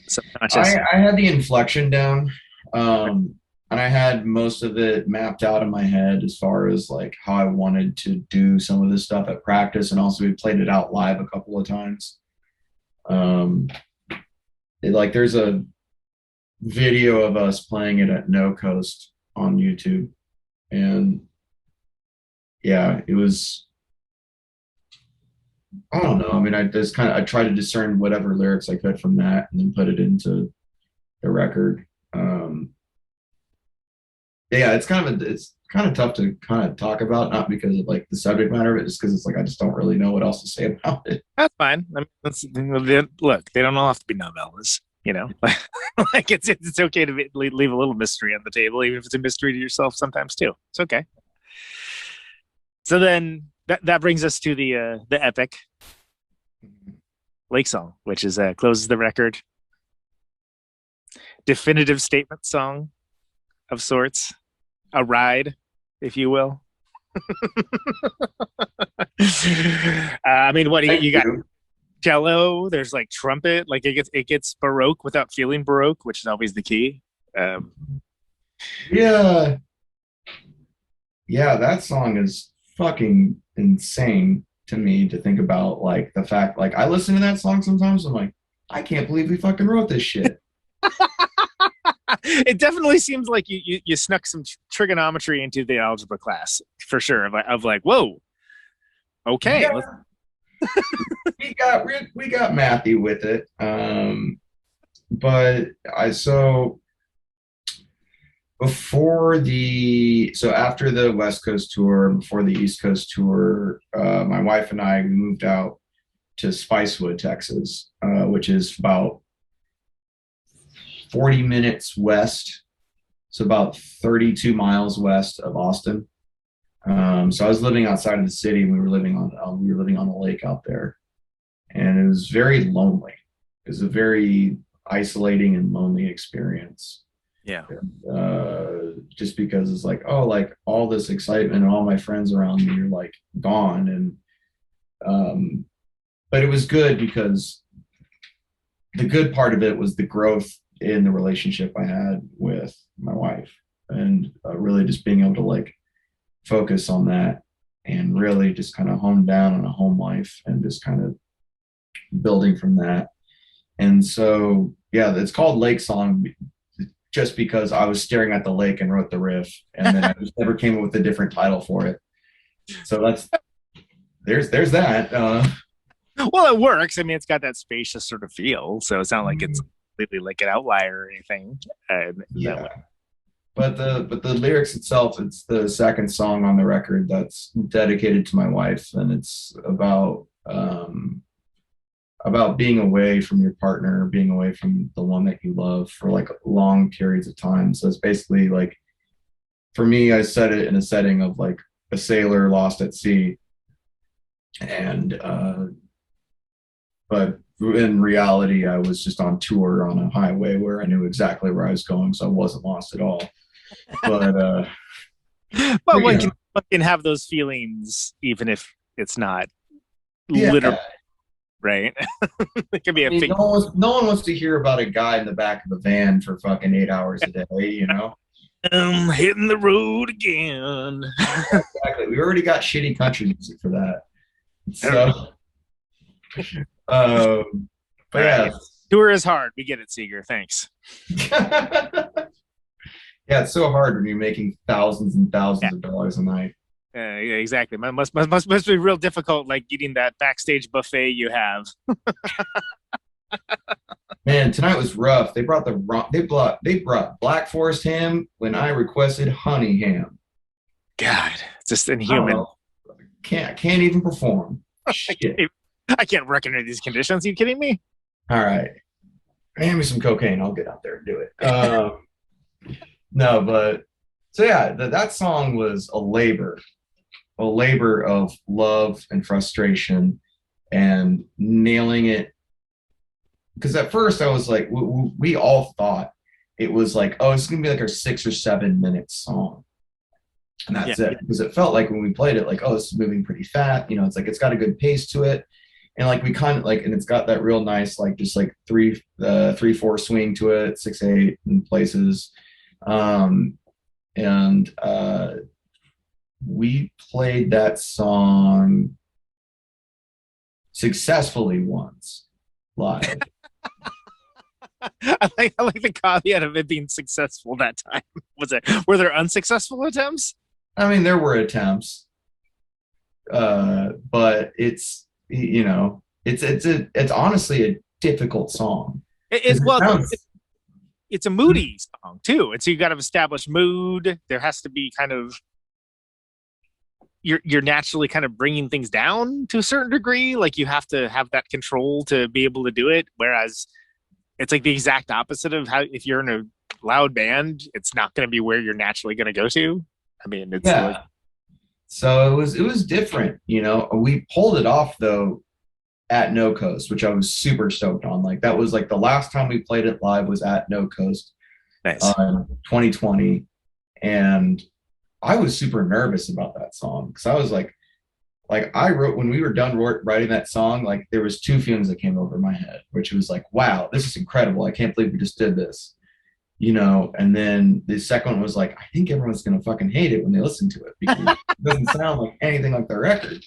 subconscious? I had the inflection down, and I had most of it mapped out in my head as far as like how I wanted to do some of this stuff at practice, and also we played it out live a couple of times. Like there's a video of us playing it at No Coast on YouTube, and yeah, it was, I don't know. I mean, I tried to discern whatever lyrics I could from that and then put it into the record. Yeah, it's kind of tough to kind of talk about, not because of like the subject matter of it, just because it's like I just don't really know what else to say about it. That's fine. I mean, look, they don't all have to be novellas, you know. Like it's okay to leave a little mystery on the table, even if it's a mystery to yourself sometimes too. It's okay. So then that brings us to the epic Lake Song, which is closes the record. Definitive statement song of sorts, a ride, if you will. I mean, what you got? Cello. There's like trumpet. Like it gets baroque without feeling baroque, which is always the key. Yeah, that song is fucking insane to me to think about. Like the fact, like I listen to that song sometimes, I'm like, I can't believe we fucking wrote this shit. It definitely seems like you snuck some trigonometry into the algebra class for sure. Of like, whoa, okay. Yeah. we got mathy with it, but after the West Coast tour, before the East Coast tour, my wife and I moved out to Spicewood, Texas, which is about 40 minutes west, so about 32 miles west of Austin. So I was living outside of the city, and we were living on a lake out there, and it was very lonely. It was a very isolating and lonely experience. Yeah. Just because it's like, oh, like all this excitement and all my friends around me are like gone, and but it was good because the good part of it was the growth in the relationship I had with my wife, and really just being able to like focus on that and really just kind of hone down on a home life and just kind of building from that. And so, yeah, it's called Lake Song just because I was staring at the lake and wrote the riff, and then I just never came up with a different title for it. So there's that. Well, it works. I mean, it's got that spacious sort of feel, so it's not like it's completely like an outlier or anything. Yeah. But the lyrics itself, it's the second song on the record that's dedicated to my wife, and it's about being away from your partner, being away from the one that you love for like long periods of time. So it's basically like, for me, I said it in a setting of like a sailor lost at sea, and but in reality, I was just on tour on a highway where I knew exactly where I was going, so I wasn't lost at all. But one can have those feelings even if It's not Yeah. literal, right? It could be I a mean, fake. no one wants to hear about a guy in the back of a van for fucking 8 hours a day, you know? Hitting the road again. Exactly. We already got shitty country music for that. So, but yeah. Tour is hard. We get it, Seeger. Thanks. Yeah, it's so hard when you're making thousands and thousands of dollars a night. Yeah, exactly. Must be real difficult, like eating that backstage buffet you have. Man, tonight was rough. They brought Black Forest ham when I requested honey ham. God, it's just inhuman. Can't even perform. Shit. I can't recognize these conditions. Are you kidding me? All right, hand me some cocaine. I'll get out there and do it. No, but so yeah, that song was a labor of love and frustration and nailing it. Because at first I was like, we all thought it was like, oh, it's gonna be like our 6 or 7 minute song, and that's it. Because it felt like when we played it, like, oh, this is moving pretty fast. You know, it's like it's got a good pace to it, and like we kind of like, and it's got that real nice like just like 3/4 swing to it, 6/8 in places. We played that song successfully once live. I like the caveat of it being successful that time. Were there unsuccessful attempts? I mean, there were attempts, but it's, you know, it's honestly a difficult song. It's a moody song too, and so you got to establish mood. There has to be kind of you're naturally kind of bringing things down to a certain degree. Like you have to have that control to be able to do it. Whereas it's like the exact opposite of how if you're in a loud band, it's not going to be where you're naturally going to go to. I mean, it's like, so it was different. You know, we pulled it off though at No Coast, which I was super stoked on. Like that was like the last time we played it live was at No Coast, nice. 2020, and I was super nervous about that song because I was like I wrote when we were done writing that song, like there was 2 feelings that came over my head, which was like, wow, this is incredible. I can't believe we just did this, you know. And then the second one was like, I think everyone's gonna fucking hate it when they listen to it because it doesn't sound like anything like the record.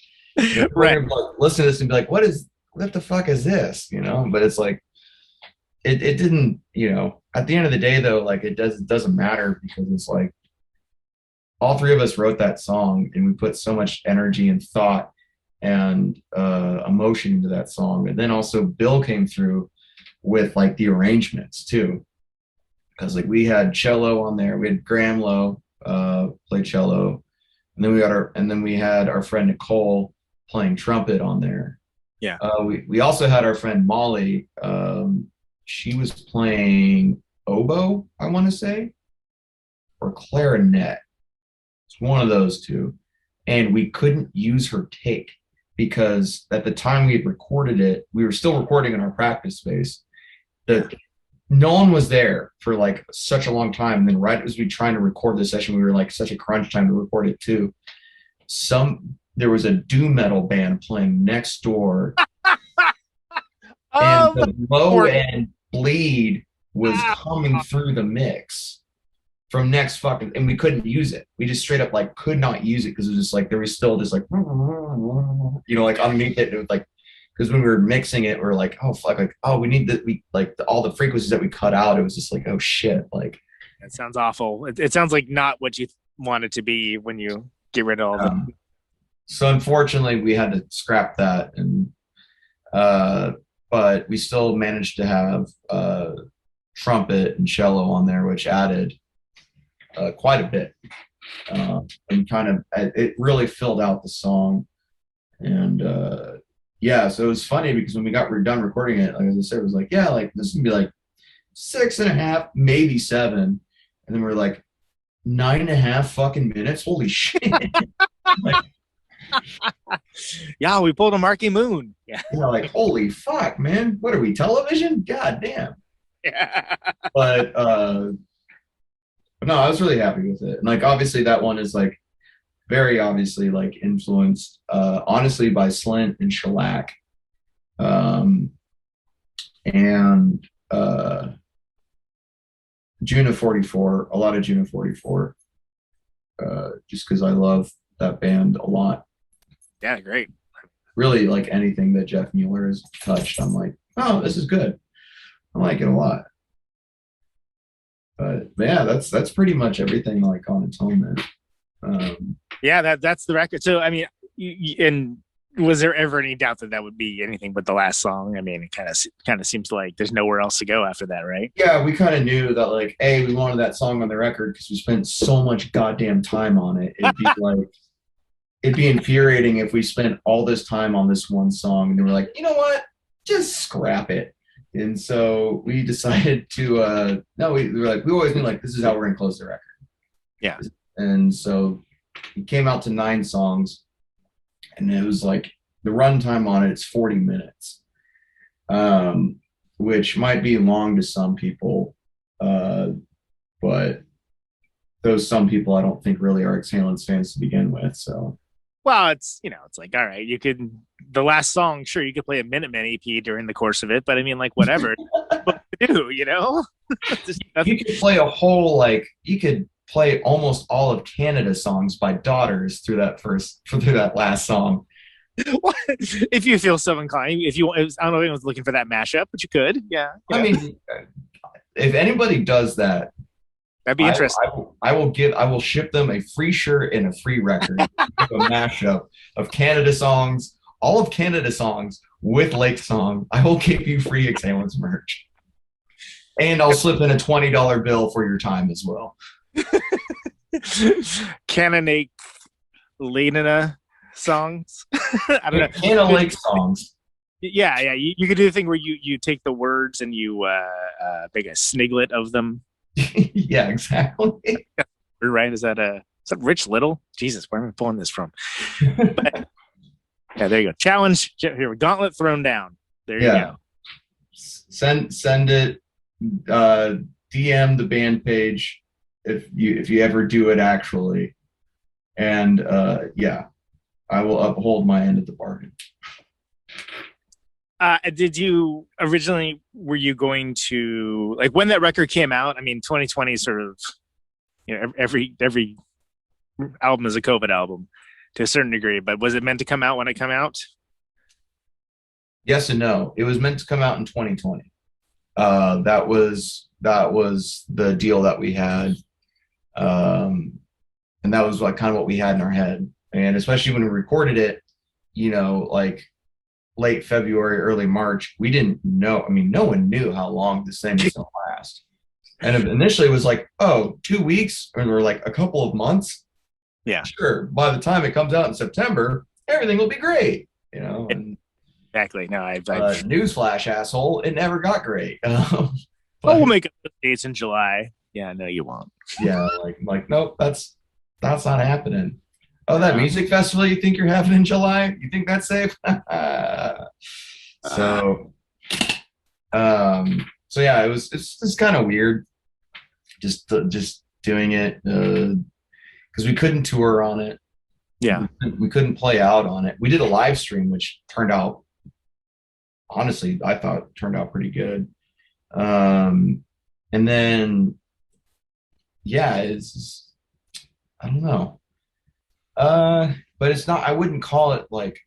Right. Like, listen to this and be like, what the fuck is this? You know, but it's like it didn't, you know, at the end of the day though, like it doesn't matter because it's like all 3 of us wrote that song and we put so much energy and thought and emotion into that song. And then also Bill came through with like the arrangements too. Because like we had cello on there, we had Graham Lowe play cello, and then we had our friend Nicole playing trumpet on there. Yeah. We also had our friend Molly. She was playing oboe, I want to say, or clarinet. It's one of those 2. And we couldn't use her take because at the time we had recorded it, we were still recording in our practice space. No one was there for like such a long time. And then right as we were trying to record the session, we were like such a crunch time to record it too. There was a doom metal band playing next door. And the low end bleed was coming through the mix from next fucking, and we couldn't use it. We just straight up like could not use it because it was just like there was still just like, you know, like underneath it. It was like, because when we were mixing it, we were like, oh fuck, like, oh, we need that. We like all the frequencies that we cut out. It was just like, oh shit, like it sounds awful. It sounds like not what you want it to be when you get rid of all them. So unfortunately, we had to scrap that, and but we still managed to have trumpet and cello on there, which added quite a bit, and kind of it really filled out the song. And yeah, so it was funny because when we got done recording it, like as I said, it was like, yeah, like this is gonna be like 6.5, maybe 7, and then we're like 9.5 fucking minutes. Holy shit! Like, yeah, we pulled a Marky Moon. Yeah, you know, like holy fuck, man, what are we, television? God damn. Yeah. But no, I was really happy with it. And like obviously that one is like very obviously like influenced, honestly, by Slint and Shellac, and June of 44, a lot of June of 44, just because I love that band a lot. Yeah, great. Really, like anything that Jeff Mueller has touched, I'm like, oh, this is good. I like it a lot. But yeah, that's pretty much everything like on Atonement. Yeah, that's the record. So I mean, and was there ever any doubt that would be anything but the last song? I mean, it kind of seems like there's nowhere else to go after that, right? Yeah, we kind of knew that, like, we wanted that song on the record because we spent so much goddamn time on it. It'd be infuriating if we spent all this time on this one song and they were like, you know what, just scrap it. And so we decided to we were like, we always knew like this is how we're gonna close the record. Yeah. And so it came out to 9 songs, and it was like the runtime on it's 40 minutes, which might be long to some people, but those some people I don't think really are Exhalants fans to begin with. So, well, it's it's like, all right, the last song, sure, you could play a Minute Man EP during the course of it, but I mean, like, whatever what to do, you could play a whole, like, you could play almost all of Canada songs by Daughters through that last song. If you feel so inclined, I don't know if anyone's looking for that mashup, but you could. Yeah. I mean, if anybody does that, that'd be interesting. I will ship them a free shirt and a free record, a mashup of Canada songs, all of Canada songs with Lake Song. I will give you free Exhalants merch. And I'll slip in a $20 bill for your time as well. Canonate Lenina songs. I don't know. Canna Lake songs. Yeah. You could do the thing where you take the words and you make a sniglet of them. Yeah, exactly. Right? Is that Rich Little? Jesus, where am I pulling this from? But, yeah, there you go. Challenge. Here, gauntlet thrown down. There you go. Send it. DM the band page if you ever do it actually, and I will uphold my end of the bargain. Did you originally, were you going to, like, when that record came out? I mean, 2020 is sort of, every album is a COVID album to a certain degree, but was it meant to come out when it came out? Yes and no. It was meant to come out in 2020. That was the deal that we had. And that was like kind of what we had in our head. And especially when we recorded it, like late February, early March, we didn't know. I mean, no one knew how long this thing was going to last. And initially it was like, 2 weeks, and we're like, a couple of months. Yeah. Sure. By the time it comes out in September, everything will be great, And, exactly. No, I've newsflash, asshole. It never got great. we'll make up the dates in July. Yeah, no, you won't. Yeah, like nope, that's not happening. Oh, that music festival you think you're having in July? You think that's safe? So yeah, it's just kind of weird, just doing it because we couldn't tour on it. Yeah, we couldn't play out on it. We did a live stream, which turned out, honestly, I thought turned out pretty good. And then, yeah, it's, I don't know. But it's not, I wouldn't call it like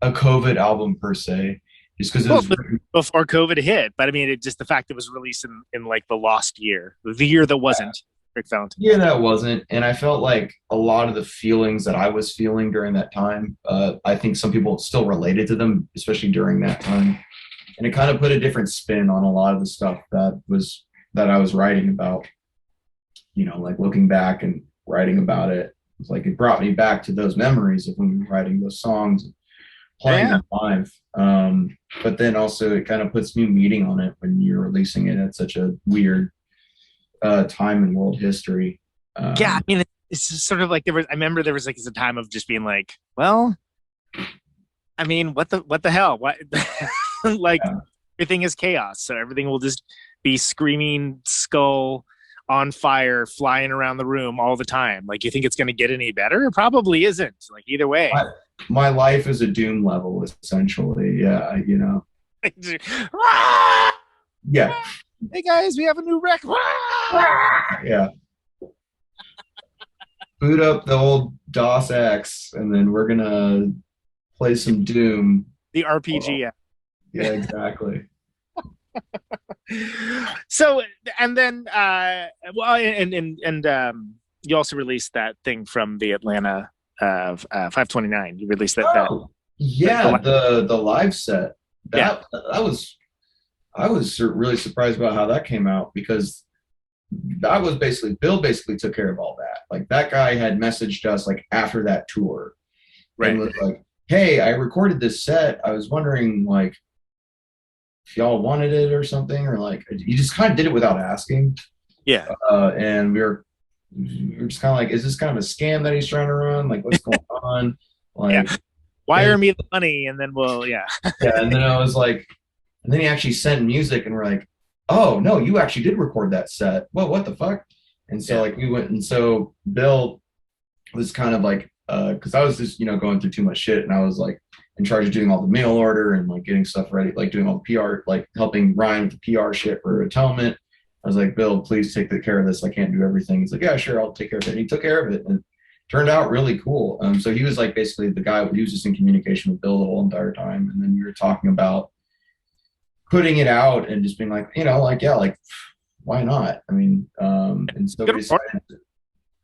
a COVID album per se, just because it was before COVID hit. But I mean, it just, the fact it was released in like the lost year, the year that wasn't. Rick Valentine. Yeah, that wasn't. And I felt like a lot of the feelings that I was feeling during that time, I think some people still related to them, especially during that time. And it kind of put a different spin on a lot of the stuff that I was writing about, like looking back and writing about it. It's like it brought me back to those memories of when we were writing those songs, playing them live. But then also it kind of puts new meaning on it when you're releasing it at such a weird time in world history. Yeah, I mean, it's just sort of like I remember there was like a time of just being like, well, I mean, what the hell? What like everything is chaos, so everything will just be screaming skull on fire, flying around the room all the time. Like, you think it's going to get any better? It probably isn't. Like, either way. My life is a Doom level, essentially. Yeah, you know. Yeah. Hey guys, we have a new wreck. Yeah. Boot up the old DOS X, and then we're gonna play some Doom. The RPG. Oh. Yeah, exactly. So, and then, well, and you also released that thing from the Atlanta 529. You released that. Yeah, the live set. That was. I was really surprised about how that came out, because that was Bill basically took care of all that. Like, that guy had messaged us like after that tour, right? And was like, "Hey, I recorded this set. I was wondering like if y'all wanted it or something, or like." He just kind of did it without asking. Yeah. And we were just kind of like, "Is this kind of a scam that he's trying to run? Like, what's going on? Like, wire me the money, and then we'll." Yeah. And then I was like. And then he actually sent music, and we're like, "Oh no, you actually did record that set. What the fuck?" And so like we went, and so Bill was kind of like, because I was just going through too much shit, and I was like in charge of doing all the mail order and like getting stuff ready, like doing all the PR, like helping Ryan with the PR shit for Atonement. I was like, "Bill, please take care of this. I can't do everything." He's like, "Yeah, sure, I'll take care of it." And he took care of it, and it turned out really cool. So he was like basically the guy who was just in communication with Bill the whole entire time, and then we were talking about putting it out and just being like, why not? I mean, and so we decided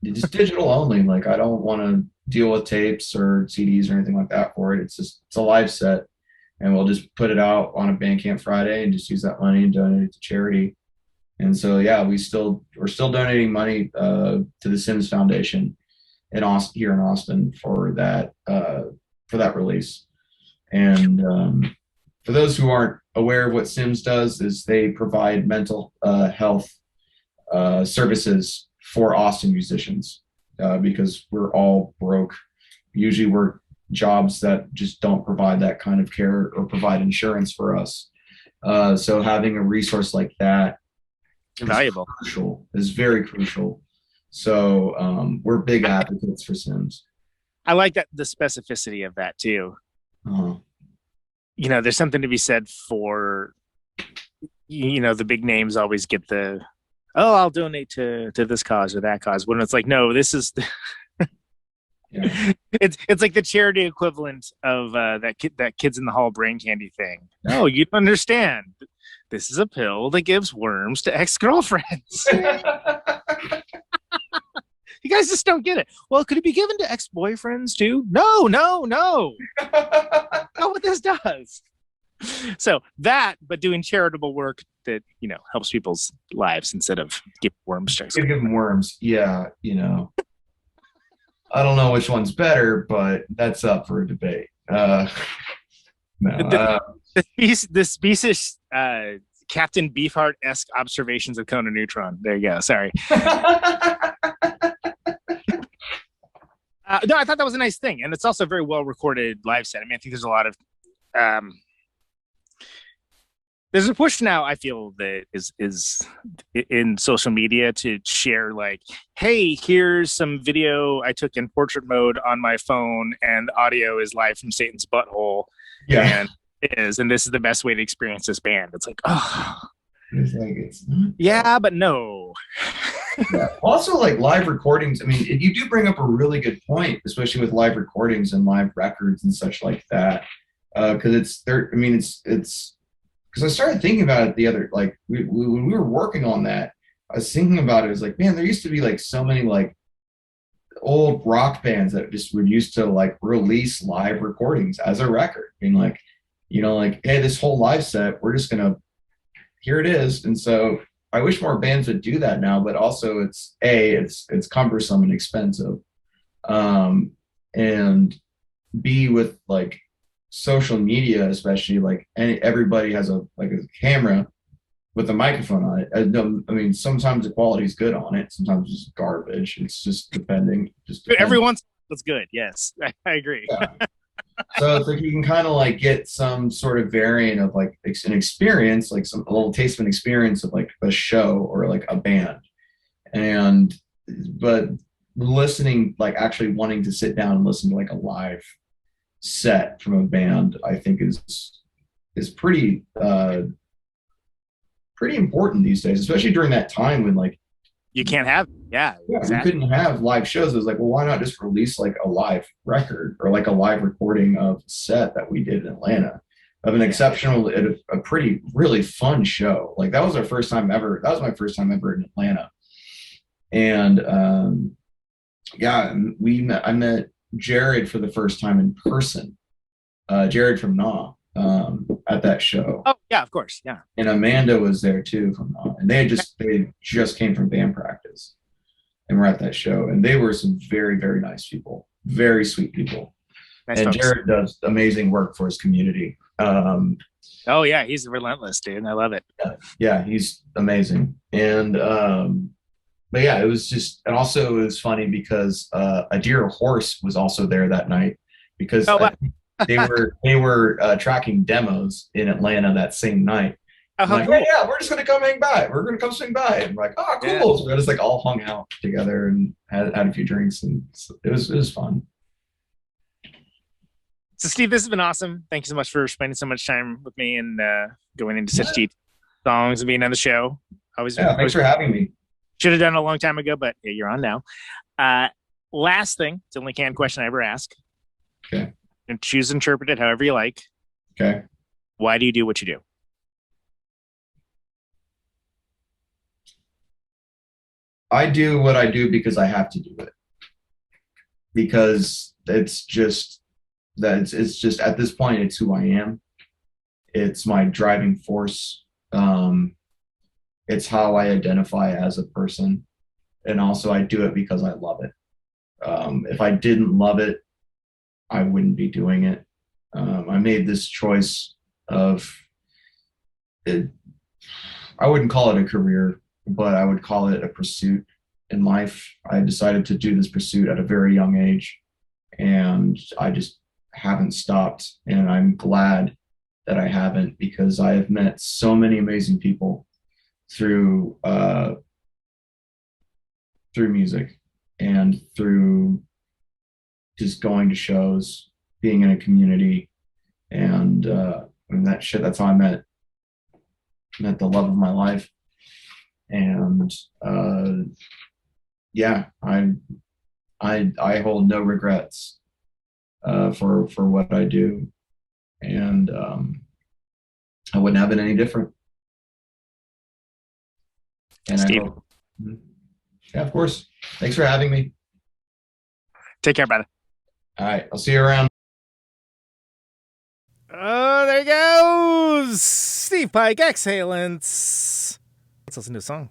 just digital only. Like, I don't want to deal with tapes or CDs or anything like that for it. It's a live set, and we'll just put it out on a Bandcamp Friday and just use that money and donate it to charity. And so, yeah, we're still donating money to the Sims Foundation here in Austin for that release. And for those who aren't aware of what Sims does, is they provide mental health services for Austin musicians, because we're all broke. Usually we're jobs that just don't provide that kind of care or provide insurance for us. So having a resource like that valuable is very crucial. So we're big advocates for Sims. I like that, the specificity of that too. Uh-huh. There's something to be said for, the big names always get I'll donate to this cause or that cause, when it's like, no, this is it's like the charity equivalent of that Kids in the Hall brain candy thing. No, you don't understand. This is a pill that gives worms to ex-girlfriends. You guys just don't get it. Well, could it be given to ex-boyfriends too? No. Not what this does. So but doing charitable work that, helps people's lives instead of giving worms to give them worms. Yeah, I don't know which one's better, but that's up for a debate. The specious Captain Beefheart-esque observations of Conan Neutron. There you go. Sorry. No, I thought that was a nice thing, and it's also a very well recorded live set. I mean, I think there's a lot of there's a push now, I feel, that is in social media to share, like, hey, here's some video I took in portrait mode on my phone, and audio is live from Satan's butthole. Yeah, and this is the best way to experience this band. It's like, oh, it's yeah, but no. Yeah. Also, like, live recordings, I mean, you do bring up a really good point, especially with live recordings and live records and such like that, because it's because I started thinking about it the other, like, when we were working on that, I was thinking about it. It was like, man, there used to be like so many like old rock bands that just were used to like release live recordings as a record, being like, like, hey, this whole live set, we're just gonna, here it is. And so I wish more bands would do that now, but also it's cumbersome and expensive. And B, with like social media, especially, like, everybody has a camera with a microphone on it. I mean, sometimes the quality is good on it, sometimes it's garbage. It's just depending. Every once that's good. Yes, I agree. Yeah. So it's like you can kind of like get some sort of variant of like an experience, like a little taste of an experience of like a show or like a band. and but listening, like actually wanting to sit down and listen to like a live set from a band, I think is pretty pretty important these days, especially during that time when like You can't have, we couldn't have live shows. It was like, well, why not just release like a live record or like a live recording of a set that we did in Atlanta of an exceptional, a pretty really fun show. Like that was our first time ever. That was my first time ever in Atlanta, and I met Jared for the first time in person. Jared from Nah, at that show. Oh yeah, of course, yeah. And Amanda was there too from Nah, and they just came from band practice, and we're at that show, and they were some very, very nice people, very sweet people. Nice and folks. Jared does amazing work for his community. Oh yeah, he's relentless, dude. I love it. Yeah, he's amazing. And but yeah, it was just, and also it was funny because a deer horse was also there that night because they were tracking demos in Atlanta that same night. Like, cool. Yeah, we're just gonna come hang by. We're gonna come swing by. And we're like, oh, cool. Yeah. So we just like all hung out together and had a few drinks, and it was fun. So Steve, this has been awesome. Thank you so much for spending so much time with me and going into such deep songs and being on the show. Thanks for having me. Should have done it a long time ago, but you're on now. Last thing, it's the only canned question I ever ask. Okay. And choose to interpret it however you like. Okay. Why do you do what you do? I do what I do because I have to do it. Because it's just at this point, it's who I am. It's my driving force. It's how I identify as a person. And also I do it because I love it. If I didn't love it, I wouldn't be doing it. I made this choice of it. I wouldn't call it a career, but I would call it a pursuit in life. I decided to do this pursuit at a very young age, and I just haven't stopped. And I'm glad that I haven't, because I have met so many amazing people through music and through just going to shows, being in a community, and that's how I met the love of my life. And I hold no regrets for what I do, and I wouldn't have it any different. And Steve. I hope, yeah, of course. Thanks for having me. Take care, brother. All right, I'll see you around. Oh, there he goes. Steve Pike, Exhalants. Let's listen to a song.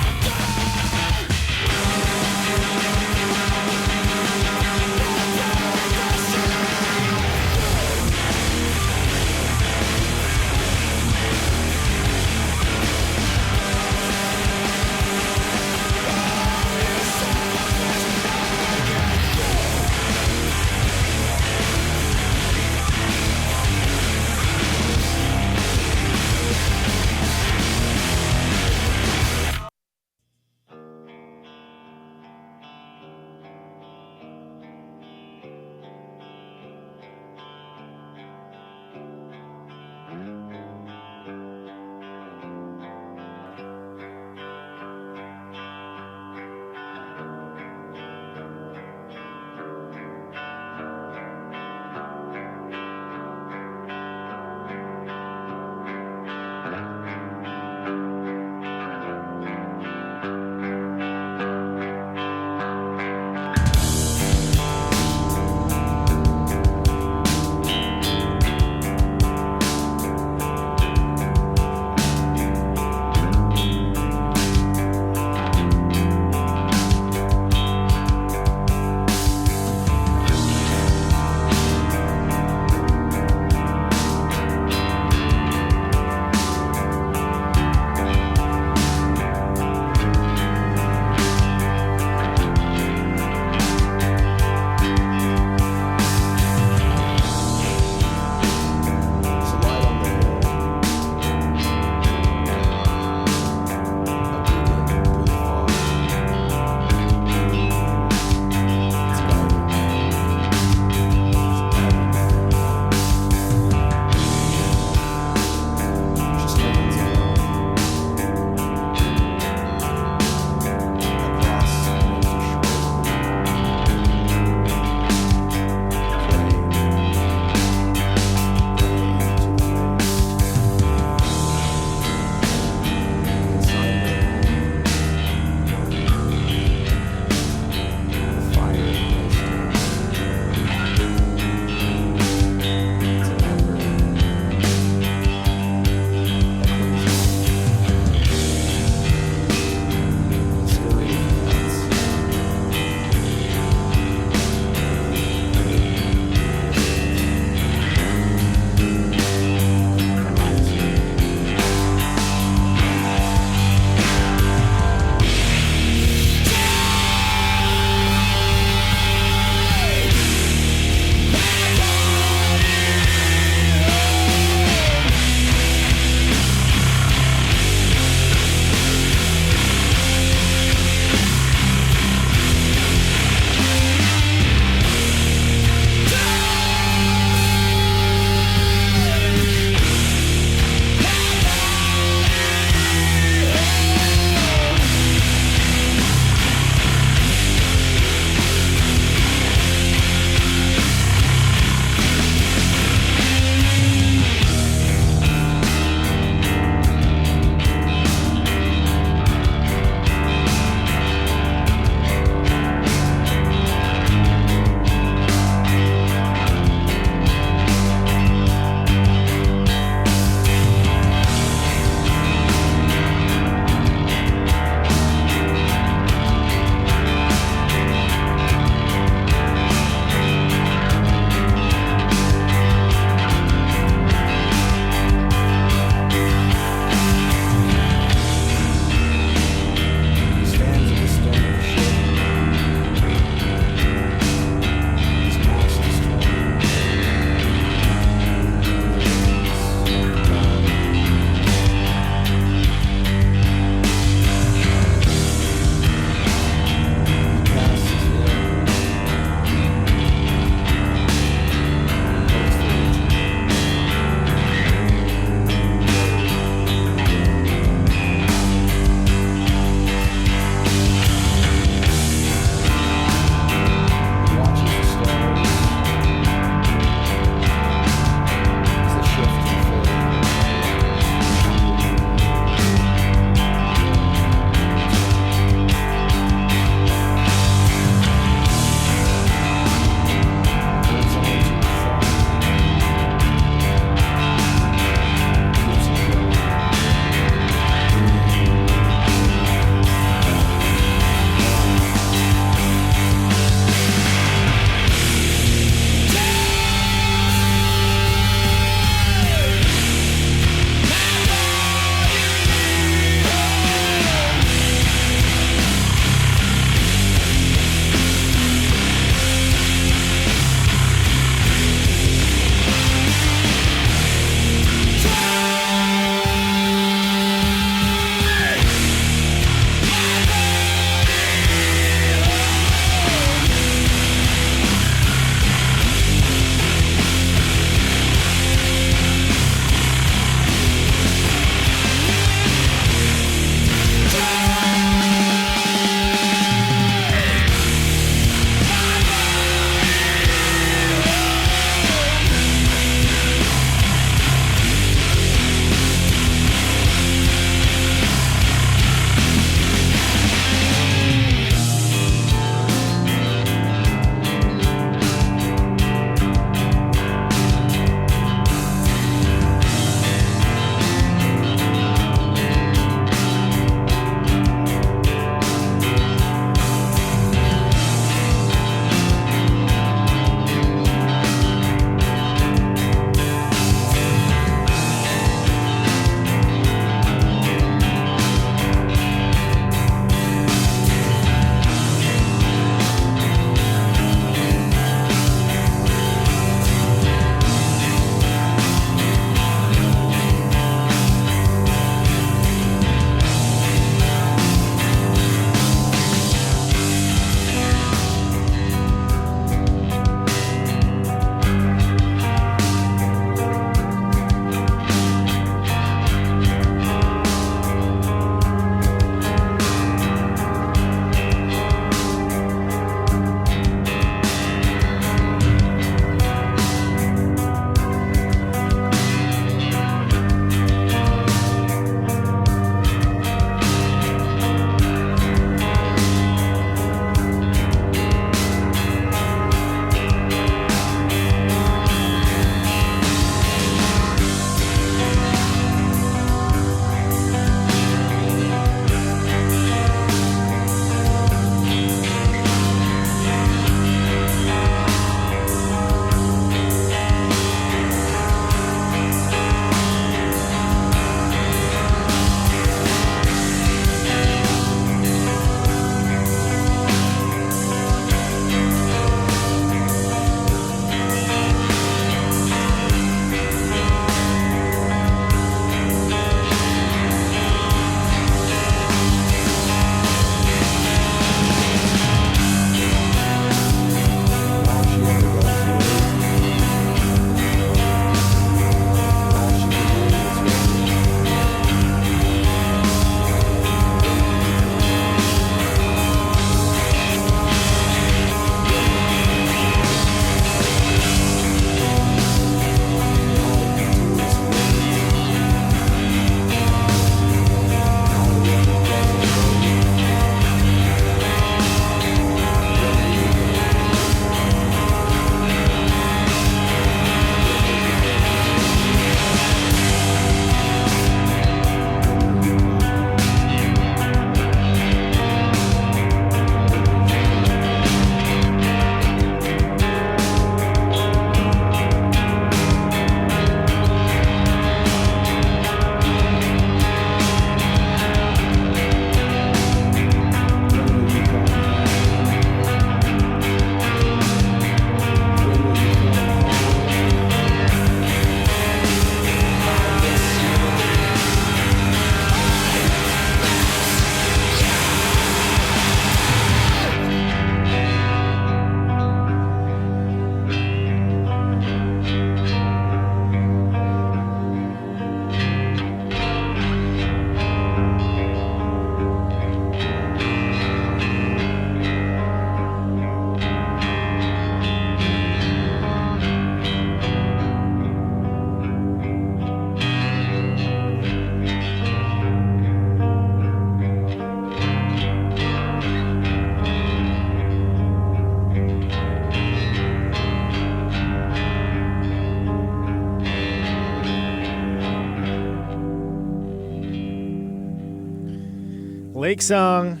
Lake Song.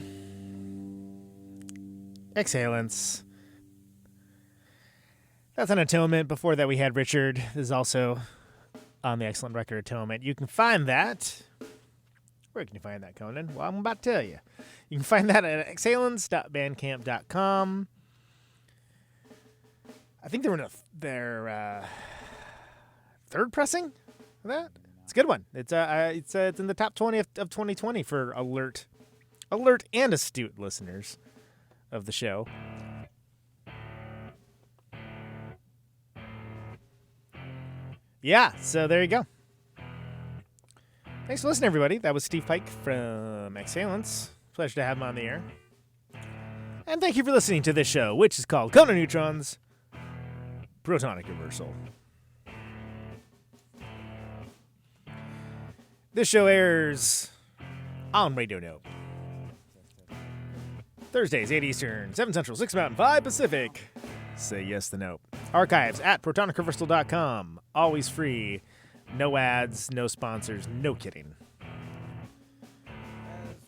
Exhalants. That's on Atonement. Before that, we had Richard. This is also on the excellent record Atonement. You can find that. Where can you find that, Conan? Well, I'm about to tell you. You can find that at exhalants.bandcamp.com. I think they're in their third pressing of that. It's a good one. It's in the top 20 of 2020 for alert and astute listeners of the show. Yeah, so there you go. Thanks for listening, everybody. That was Steve Pike from Exhalants. Pleasure to have him on the air. And thank you for listening to this show, which is called Conan Neutron's Protonic Reversal. This show airs on Radio Nope. Thursdays, 8 Eastern, 7 Central, 6 Mountain, 5 Pacific. Say yes to Nope. Archives at ProtonicReversal.com. Always free. No ads, no sponsors, no kidding. As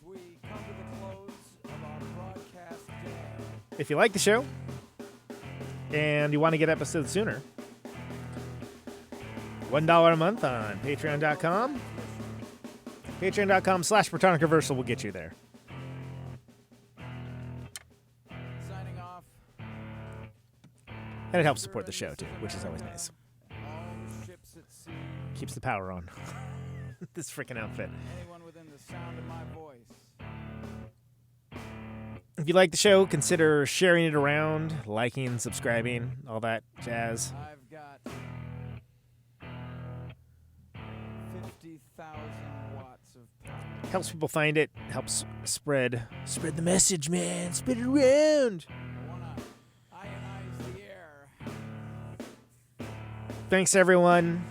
we come to the close of our broadcast day. If you like the show and you want to get episodes sooner, $1 a month on Patreon.com. Patreon.com/Protonic Reversal will get you there. Signing off. And it helps support the show, too, which is always nice. All ships at sea. Keeps the power on. This freaking outfit. Anyone within the sound of my voice. If you like the show, consider sharing it around, liking, subscribing, all that jazz. I've got 50,000 watts of power. Helps people find it, helps spread the message, man. Spread it around. I want to ionize the air. Thanks, everyone,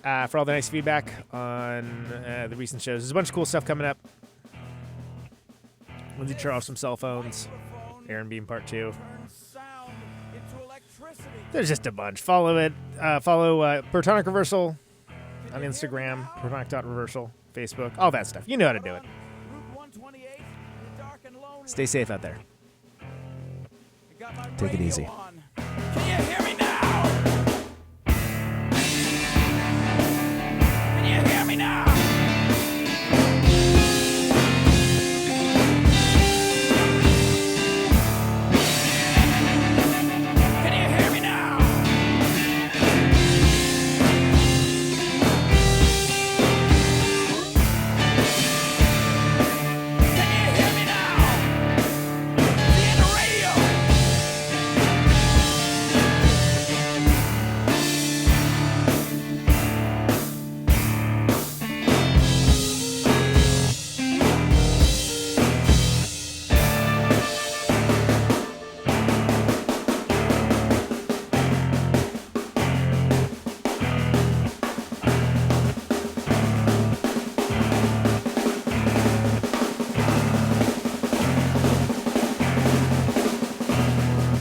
for all the nice feedback on the recent shows. There's a bunch of cool stuff coming up. Lindsay Charles from Cell Phones, Aaron Beam Part 2. Turn sound into electricity. There's just a bunch. Follow it. Follow Protonic Reversal on Instagram, Protonic.Reversal, Facebook, all that stuff. You know how to do it. Route 128, dark and lonely. Stay safe out there. I got my Take it radio easy. on. Can you hear me now? Can you hear me now? Can you hear me now? Can you hear me now? See in the radio.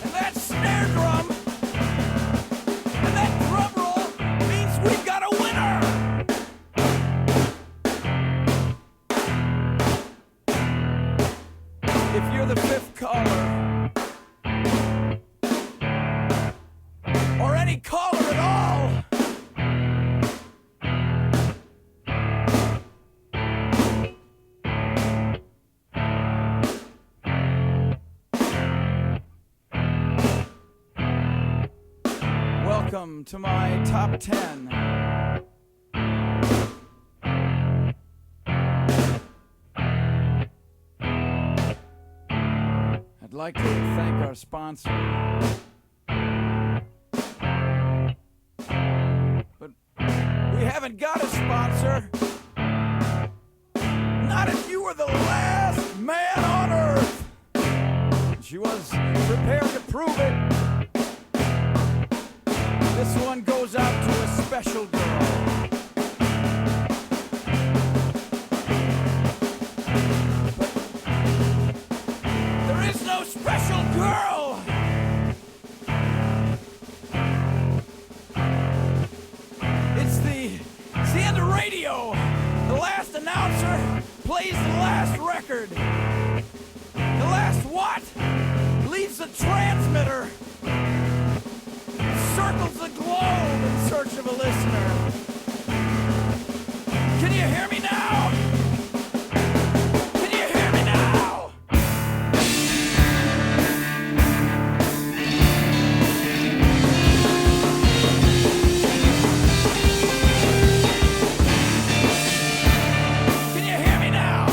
And that snare drum and that drum roll means we've got a winner. If you're the fifth caller, or any caller at all, welcome to my top 10. I'd like to thank our sponsor. But we haven't got a sponsor. Not if you were the last man on earth. She was prepared to prove it. This one goes out to a special girl. But there is no special girl. It's the end of radio. The last announcer plays the last record. record. The last watt leaves the transmitter, circles the globe in search of a listener. Can you hear me now? Can you hear me now? Can you hear me now?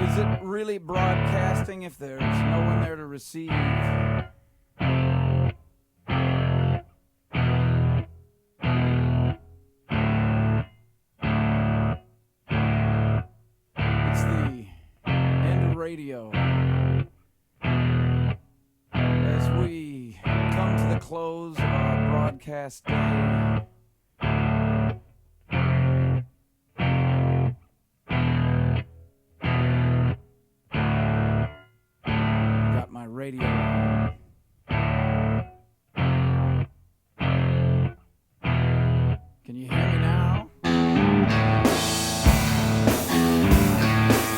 Is it really broadcasting if there's no one there to receive? It's the end of radio. As we come to the close of our broadcast day, got my radio on. Can you hear me now? Can you hear me now?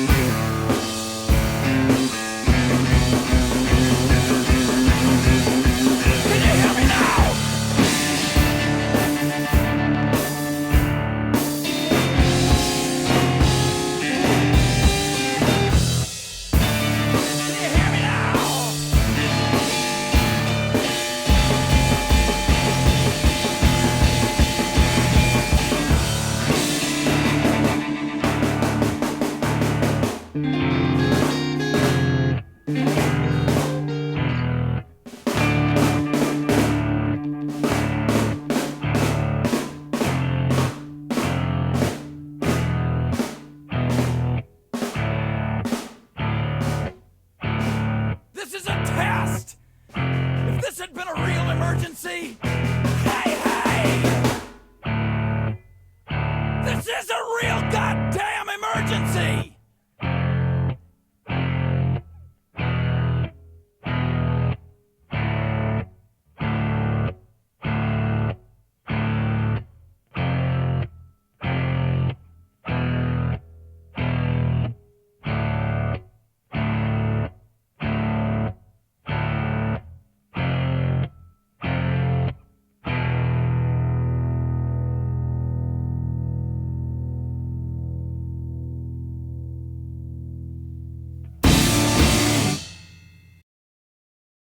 Can you hear me now? This is a test! If this had been a real emergency,